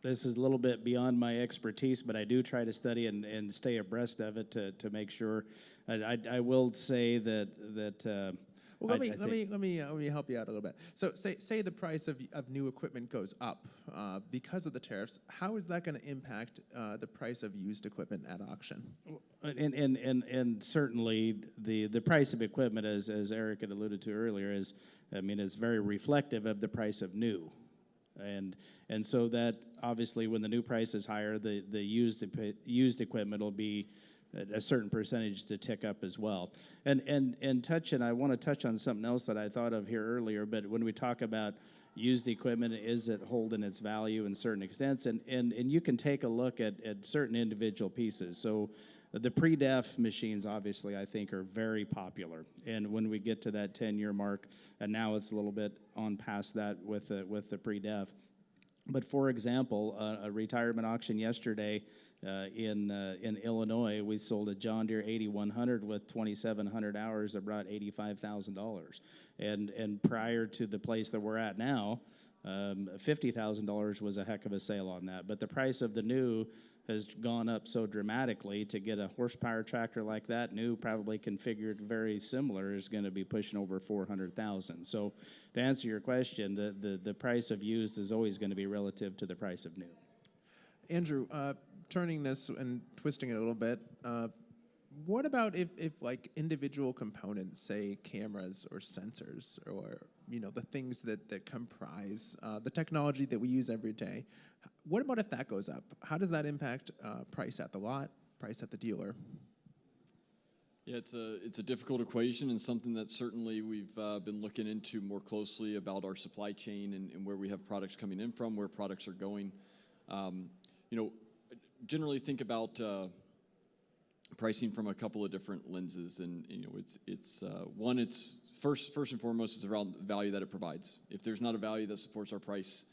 this is a little bit beyond my expertise, but I do try to study and stay abreast of it to make sure. I will say that. Well, let me help you out a little bit. So, say the price of new equipment goes up because of the tariffs. How is that going to impact the price of used equipment at auction? And certainly the price of equipment, as Eric had alluded to earlier, is very reflective of the price of new. And so that obviously when the new price is higher, the used equipment will be a certain percentage to tick up as well. And I want to touch on something else that I thought of here earlier, but when we talk about used equipment, is it holding its value in certain extents? And you can take a look at certain individual pieces. So the pre-def machines, obviously, I think are very popular. And when we get to that 10-year mark, and now it's a little bit on past that with the pre-def. But for example, a retirement auction yesterday in Illinois, we sold a John Deere 8100 with 2,700 hours that brought $85,000. And prior to the place that we're at now, $50,000 was a heck of a sale on that. But the price of the new has gone up so dramatically. To get a horsepower tractor like that, new, probably configured very similar, is going to be pushing over $400,000. So to answer your question, the price of used is always going to be relative to the price of new. Andrew, turning this and twisting it a little bit, what about if like individual components, say cameras or sensors, or the things that comprise the technology that we use every day? What about if that goes up? How does that impact price at the lot, price at the dealer? Yeah, it's a difficult equation, and something that certainly we've been looking into more closely about our supply chain and where we have products coming in from, where products are going. Generally think about pricing from a couple of different lenses, and it's one. It's first and foremost, it's around the value that it provides. If there's not a value that supports our price,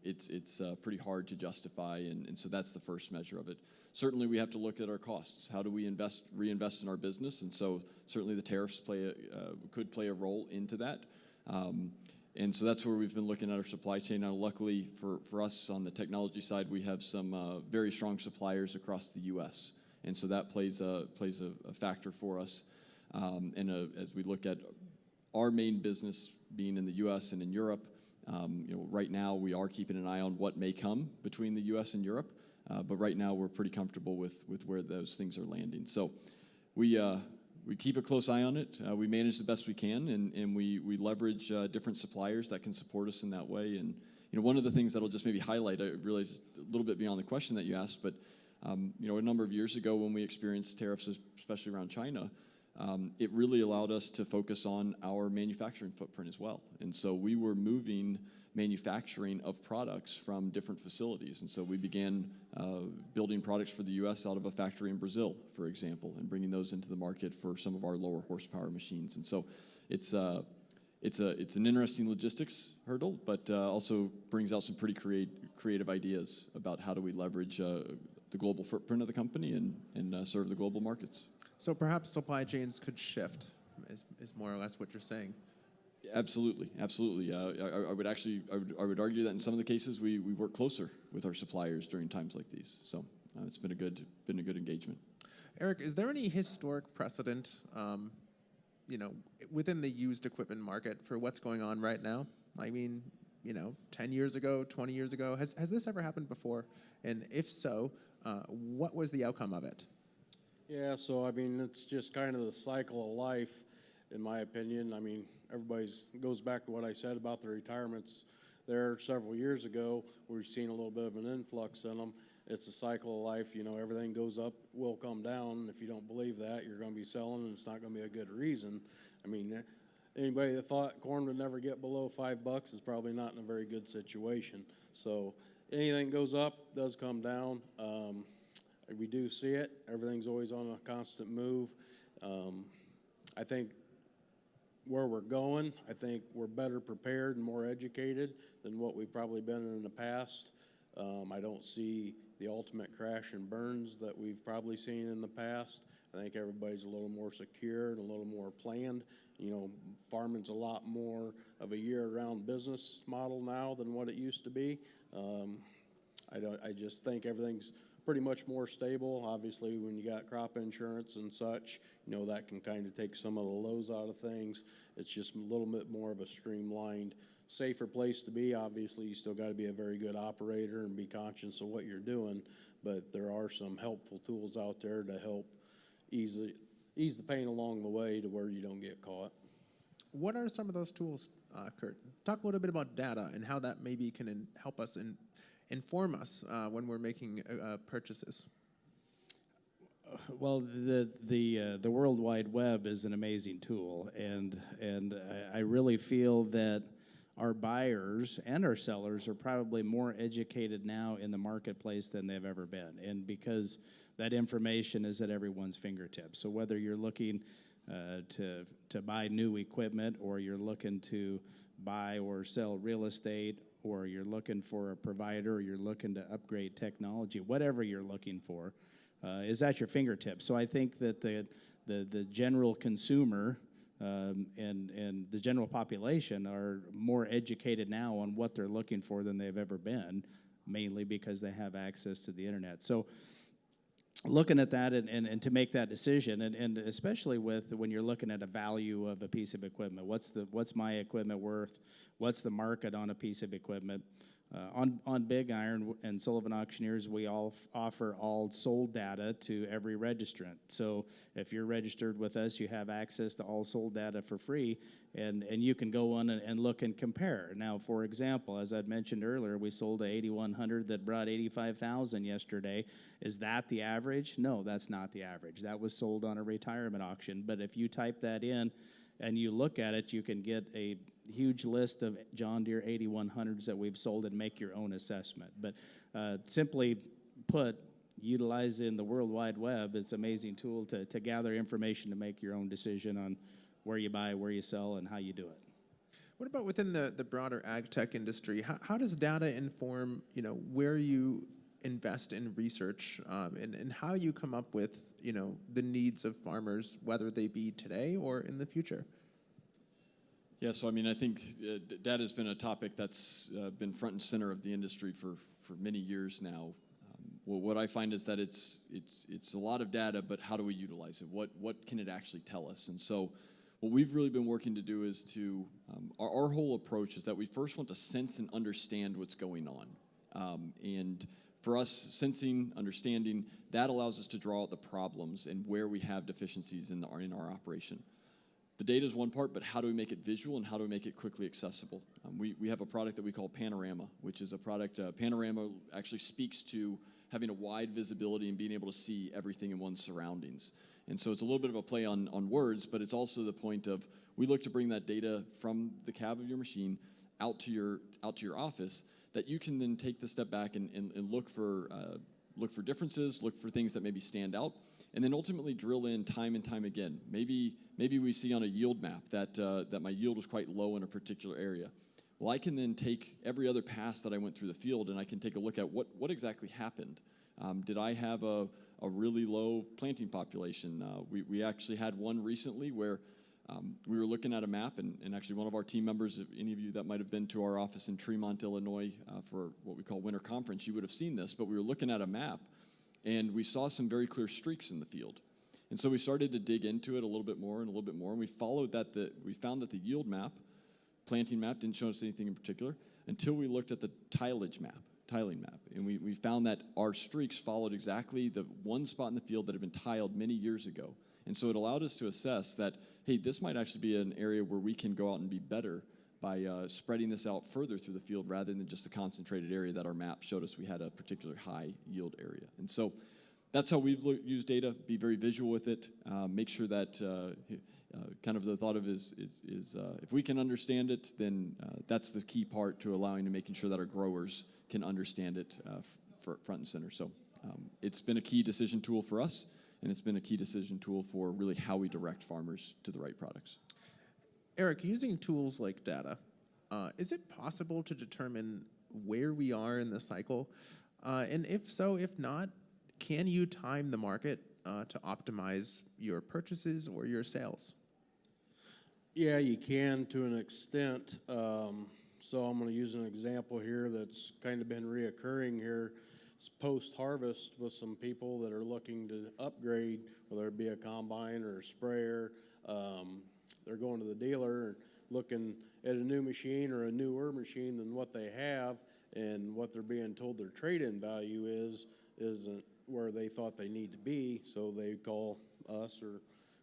it's pretty hard to justify, and so that's the first measure of it. Certainly, we have to look at our costs. How do we reinvest in our business? And so certainly the tariffs could play a role into that. And so that's where we've been looking at our supply chain. Now, luckily for us on the technology side, we have some very strong suppliers across the U.S., and so that plays a factor for us. As we look at our main business being in the U.S. and in Europe, right now we are keeping an eye on what may come between the U.S. and Europe, but right now we're pretty comfortable with where those things are landing. So we keep a close eye on it. We manage the best we can, and we leverage different suppliers that can support us in that way. And one of the things that I'll just maybe highlight, I realize a little bit beyond the question that you asked, but a number of years ago when we experienced tariffs, especially around China, it really allowed us to focus on our manufacturing footprint as well. And so we were moving manufacturing of products from different facilities. And so we began building products for the U.S. out of a factory in Brazil, for example, and bringing those into the market for some of our lower horsepower machines. And so it's an interesting logistics hurdle, but also brings out some pretty creative ideas about how do we leverage the global footprint of the company and serve the global markets. So perhaps supply chains could shift, is more or less what you're saying. Absolutely. I would argue that in some of the cases we work closer with our suppliers during times like these. So it's been a good engagement. Eric, is there any historic precedent, within the used equipment market for what's going on right now? I mean, 10 years ago, 20 years ago, has this ever happened before? And if so, what was the outcome of it? Yeah, so it's just kind of the cycle of life, in my opinion. Everybody's goes back to what I said about the retirements there several years ago. We've seen a little bit of an influx in them. It's a cycle of life. Everything goes up, will come down. If you don't believe that, you're going to be selling, and it's not going to be a good reason. Anybody that thought corn would never get below $5 is probably not in a very good situation. So anything goes up does come down. We do see it. Everything's always on a constant move. I think where we're going, I think we're better prepared and more educated than what we've probably been in the past. I don't see the ultimate crash and burns that we've probably seen in the past. I think everybody's a little more secure and a little more planned. You know, farming's a lot more of a year-round business model now than what it used to be. I just think everything's pretty much more stable. Obviously, when you got crop insurance and such, you know, that can kind of take some of the lows out of things. It's just a little bit more of a streamlined, safer place to be. Obviously, you still got to be a very good operator and be conscious of what you're doing, but there are some helpful tools out there to help ease the pain along the way to where you don't get caught. What are some of those tools, Kurt? Talk a little bit about data and how that maybe can help us inform us when we're making purchases. Well, the World Wide Web is an amazing tool, and I really feel that our buyers and our sellers are probably more educated now in the marketplace than they've ever been, and because that information is at everyone's fingertips. So whether you're looking to buy new equipment, or you're looking to buy or sell real estate, or you're looking for a provider, or you're looking to upgrade technology, whatever you're looking for, is at your fingertips. So I think that the general consumer and the general population are more educated now on what they're looking for than they've ever been, mainly because they have access to the internet. So looking at that and to make that decision, and especially with when you're looking at a value of a piece of equipment, what's my equipment worth? What's the market on a piece of equipment? On Big Iron and Sullivan Auctioneers, we all offer all sold data to every registrant. So if you're registered with us, you have access to all sold data for free, and you can go on and look and compare. Now, for example, as I'd mentioned earlier, we sold a 8100 that brought 85,000 yesterday. Is that the average? No, that's not the average. That was sold on a retirement auction. But if you type that in and you look at it, you can get a huge list of John Deere 8100s that we've sold and make your own assessment. But simply put, utilizing the World Wide Web, it's an amazing tool to gather information to make your own decision on where you buy, where you sell, and how you do it. What about within the broader ag tech industry? How does data inform, where you invest in research and how you come up with, the needs of farmers, whether they be today or in the future? Yeah, so I think data has been a topic that's been front and center of the industry for many years now. What I find is that it's a lot of data, but how do we utilize it? What can it actually tell us? And so what we've really been working to do is to, our whole approach is that we first want to sense and understand what's going on. And for us, sensing, understanding, that allows us to draw out the problems and where we have deficiencies in our operation. The data is one part, but how do we make it visual and how do we make it quickly accessible? We have a product that we call Panorama, which is a product, Panorama actually speaks to having a wide visibility and being able to see everything in one's surroundings. And so it's a little bit of a play on words, but it's also the point of, we look to bring that data from the cab of your machine out to your office, that you can then take the step back and look for differences, look for things that maybe stand out, and then ultimately drill in time and time again. Maybe we see on a yield map that my yield was quite low in a particular area. Well, I can then take every other pass that I went through the field and I can take a look at what exactly happened. Did I have a really low planting population? We actually had one recently where we were looking at a map, and actually one of our team members, if any of you that might have been to our office in Tremont, Illinois for what we call winter conference, you would have seen this, but we were looking at a map and we saw some very clear streaks in the field. And so we started to dig into it a little bit more, and we followed that. We found that the yield map, planting map, didn't show us anything in particular until we looked at the tiling map. And we found that our streaks followed exactly the one spot in the field that had been tiled many years ago. And so it allowed us to assess that, hey, this might actually be an area where we can go out and be better by spreading this out further through the field rather than just the concentrated area that our map showed us we had a particular high yield area. And so that's how we've used data, be very visual with it, make sure that kind of the thought of is if we can understand it, then that's the key part to allowing to making sure that our growers can understand it front and center. So it's been a key decision tool for us, and it's been a key decision tool for really how we direct farmers to the right products. Eric, using tools like data, is it possible to determine where we are in the cycle? And if so, if not, can you time the market to optimize your purchases or your sales? Yeah, you can to an extent. So I'm going to use an example here that's kind of been reoccurring here. It's post-harvest with some people that are looking to upgrade, whether it be a combine or a sprayer. They're going to the dealer and looking at a new machine or a newer machine than what they have, and what they're being told their trade-in value isn't where they thought they need to be. So they call us or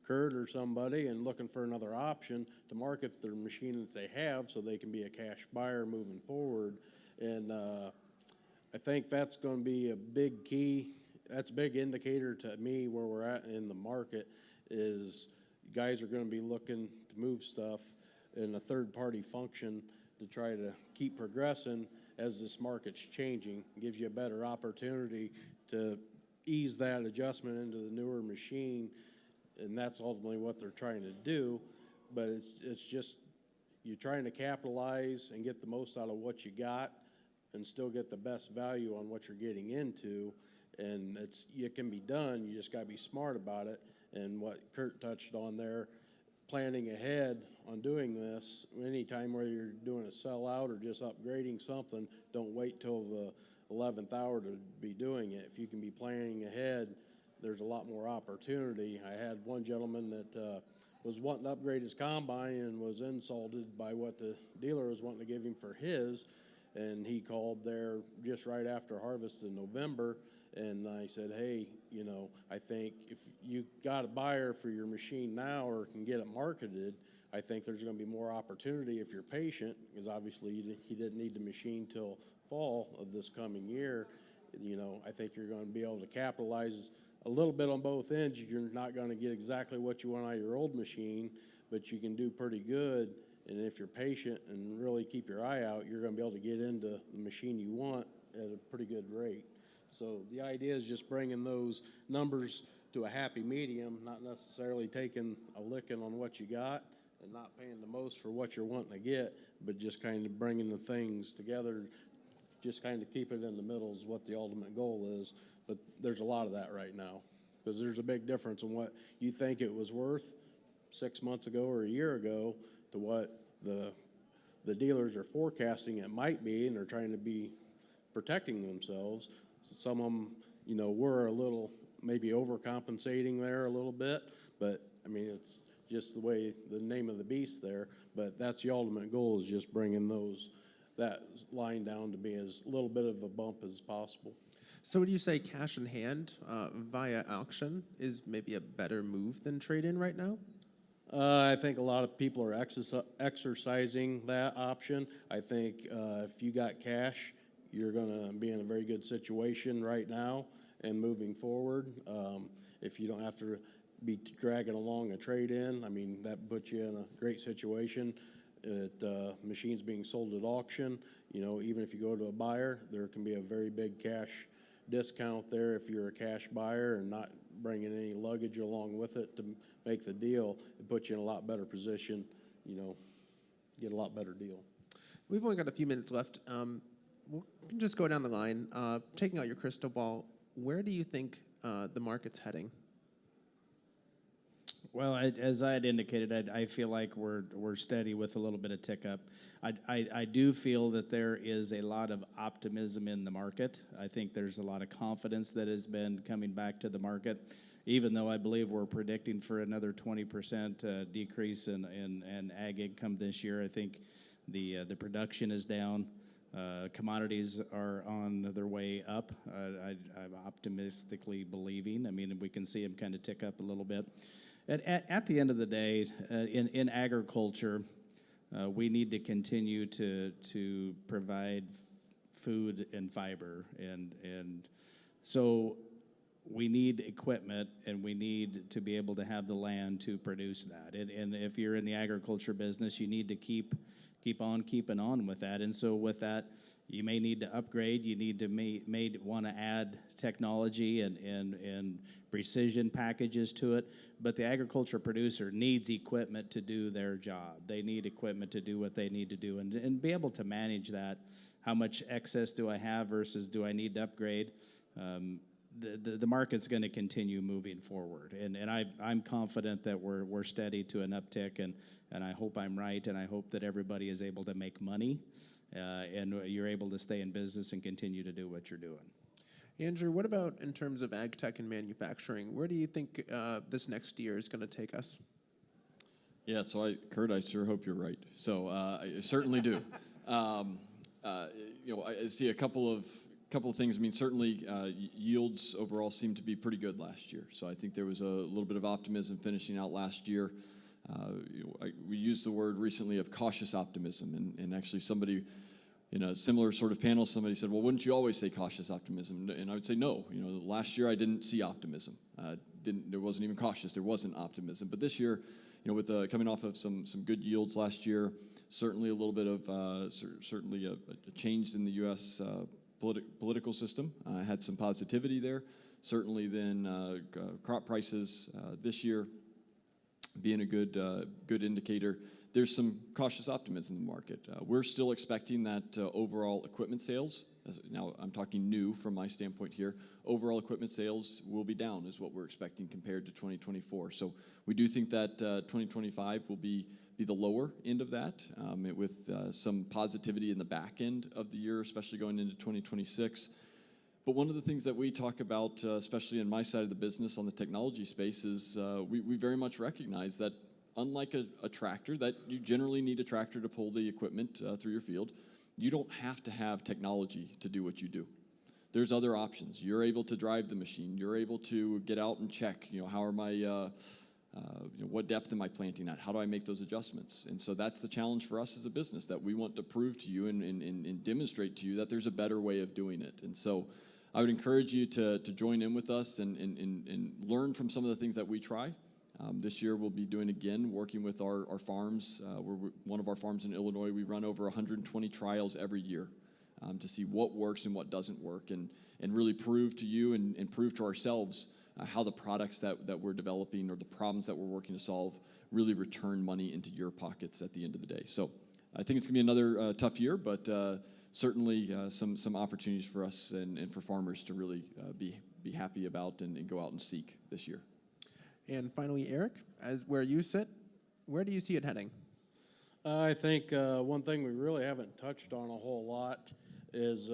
Kurt or somebody and looking for another option to market their machine that they have so they can be a cash buyer moving forward. And I think that's going to be a big key. That's a big indicator to me where we're at in the market is guys are going to be looking to move stuff in a third-party function to try to keep progressing as this market's changing. It gives you a better opportunity to ease that adjustment into the newer machine, and that's ultimately what they're trying to do. But it's just you're trying to capitalize and get the most out of what you got and still get the best value on what you're getting into. And it can be done. You just got to be smart about it. And what Kurt touched on there, planning ahead on doing this, anytime where you're doing a sellout or just upgrading something, don't wait till the 11th hour to be doing it. If you can be planning ahead, there's a lot more opportunity. I had one gentleman that was wanting to upgrade his combine and was insulted by what the dealer was wanting to give him for his, and he called there just right after harvest in November, and I said, hey, you know, I think if you got a buyer for your machine now or can get it marketed, I think there's going to be more opportunity if you're patient, because obviously he didn't need the machine till fall of this coming year. You know, I think you're going to be able to capitalize a little bit on both ends. You're not going to get exactly what you want out of your old machine, but you can do pretty good. And if you're patient and really keep your eye out, you're going to be able to get into the machine you want at a pretty good rate. So the idea is just bringing those numbers to a happy medium, not necessarily taking a licking on what you got and not paying the most for what you're wanting to get, but just kind of bringing the things together, just kind of keep it in the middle is what the ultimate goal is. But there's a lot of that right now, because there's a big difference in what you think it was worth 6 months ago or a year ago to what the dealers are forecasting it might be, and they're trying to be protecting themselves. So some of them, you know, were a little maybe overcompensating there a little bit, but I mean, it's just the way the name of the beast there. But that's the ultimate goal, is just bringing that line down to be as little bit of a bump as possible. So would you say cash in hand via auction is maybe a better move than trade-in right now? I think a lot of people are exercising that option. I think if you got cash, you're going to be in a very good situation right now and moving forward. If you don't have to be dragging along a trade-in, I mean, that puts you in a great situation. Machines being sold at auction, you know, even if you go to a buyer, there can be a very big cash discount there if you're a cash buyer and not bringing any luggage along with it to make the deal. It puts you in a lot better position, you know, get a lot better deal. We've only got a few minutes left. We'll just go down the line. Taking out your crystal ball, where do you think the market's heading? Well, as I had indicated, I feel like we're steady with a little bit of tick up. I do feel that there is a lot of optimism in the market. I think there's a lot of confidence that has been coming back to the market, even though I believe we're predicting for another 20% decrease in ag income this year. I think the production is down. Commodities are on their way up. I'm optimistically believing. I mean, we can see them kind of tick up a little bit. At the end of the day, in agriculture, we need to continue to provide food and fiber, and so we need equipment, and we need to be able to have the land to produce that. And if you're in the agriculture business, you need to keep on keeping on with that. And so with that, you may need to upgrade. You need to may want to add technology and precision packages to it. But the agriculture producer needs equipment to do their job. They need equipment to do what they need to do and be able to manage that. How much excess do I have versus do I need to upgrade? the market's going to continue moving forward, and I'm confident that we're steady to an uptick, and I hope I'm right, and I hope that everybody is able to make money, and you're able to stay in business and continue to do what you're doing. Andrew, what about in terms of ag tech and manufacturing? Where do you think this next year is going to take us? Yeah, so Kurt, I sure hope you're right. So I certainly do. I see a couple of things. I mean, certainly yields overall seem to be pretty good last year. So I think there was a little bit of optimism finishing out last year. We used the word recently of cautious optimism, and actually somebody in a similar sort of panel, somebody said, well, wouldn't you always say cautious optimism? And I would say no. Last year I didn't see optimism. There wasn't even cautious. There wasn't optimism. But this year, with coming off of some good yields last year, certainly a little bit of certainly a change in the U.S. Political system. Had some positivity there. Certainly then crop prices this year being a good indicator. There's some cautious optimism in the market. We're still expecting that overall equipment sales, now I'm talking new from my standpoint here, overall equipment sales will be down is what we're expecting compared to 2024. So we do think that 2025 will be the lower end of that with some positivity in the back end of the year, especially going into 2026. But one of the things that we talk about, especially in my side of the business on the technology space, is we very much recognize that unlike a tractor, that you generally need a tractor to pull the equipment through your field, you don't have to have technology to do what you do. There's other options. You're able to drive the machine. You're able to get out and check, how are my, what depth am I planting at? How do I make those adjustments? And so that's the challenge for us as a business, that we want to prove to you and demonstrate to you that there's a better way of doing it. And so I would encourage you to join in with us and learn from some of the things that we try. This year we'll be doing again, working with our farms. One of our farms in Illinois, we run over 120 trials every year to see what works and what doesn't work, and really prove to you and prove to ourselves how the products that we're developing or the problems that we're working to solve really return money into your pockets at the end of the day. So I think it's going to be another tough year, but certainly some opportunities for us and for farmers to really be happy about and go out and seek this year. And finally, Eric, as where you sit, where do you see it heading? I think one thing we really haven't touched on a whole lot is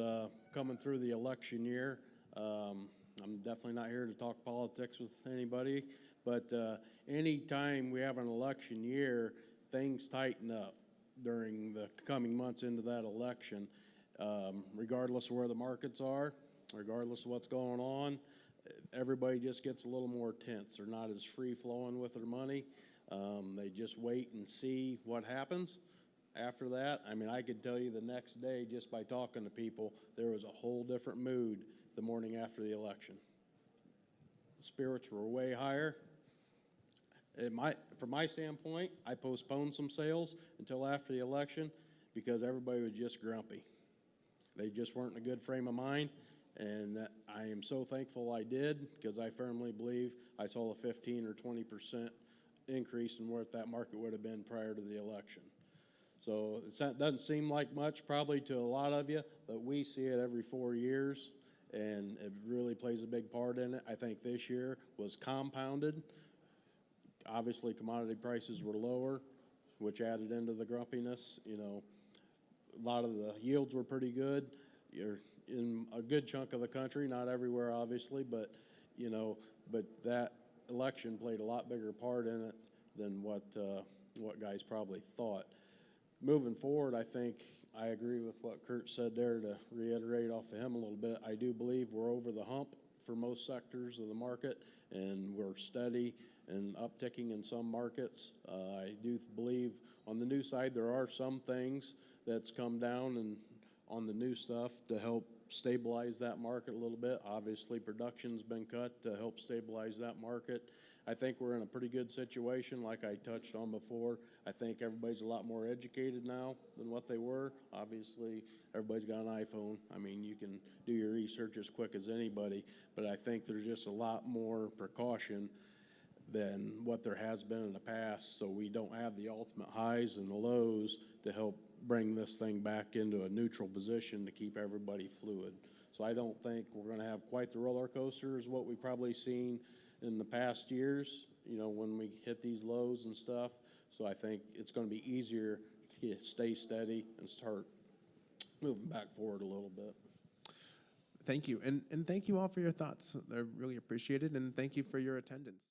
coming through the election year. I'm definitely not here to talk politics with anybody, but any time we have an election year, things tighten up during the coming months into that election, regardless of where the markets are, regardless of what's going on. Everybody just gets a little more tense. They're not as free-flowing with their money. They just wait and see what happens. After that, I mean, I could tell you the next day, just by talking to people, there was a whole different mood the morning after the election. The spirits were way higher. From my standpoint, I postponed some sales until after the election because everybody was just grumpy. They just weren't in a good frame of mind. And I am so thankful I did, because I firmly believe I saw a 15 or 20% increase in what that market would have been prior to the election. So it doesn't seem like much probably to a lot of you, but we see it every 4 years, and it really plays a big part in it. I think this year was compounded. Obviously, commodity prices were lower, which added into the grumpiness. A lot of the yields were pretty good. You're in a good chunk of the country, not everywhere, obviously, but that election played a lot bigger part in it than what guys probably thought. Moving forward, I think I agree with what Kurt said there. To reiterate off of him a little bit, I do believe we're over the hump for most sectors of the market, and we're steady and upticking in some markets. I do believe on the new side there are some things that's come down and on the new stuff to help stabilize that market a little bit. Obviously, production's been cut to help stabilize that market. I think we're in a pretty good situation, like I touched on before. I think everybody's a lot more educated now than what they were. Obviously, everybody's got an iPhone. I mean, you can do your research as quick as anybody, but I think there's just a lot more precaution than what there has been in the past, so we don't have the ultimate highs and the lows to help bring this thing back into a neutral position to keep everybody fluid. So I don't think we're gonna have quite the roller coaster as what we've probably seen in the past years, you know, when we hit these lows and stuff. So I think it's gonna be easier to stay steady and start moving back forward a little bit. Thank you. And thank you all for your thoughts. I really appreciate it. And thank you for your attendance.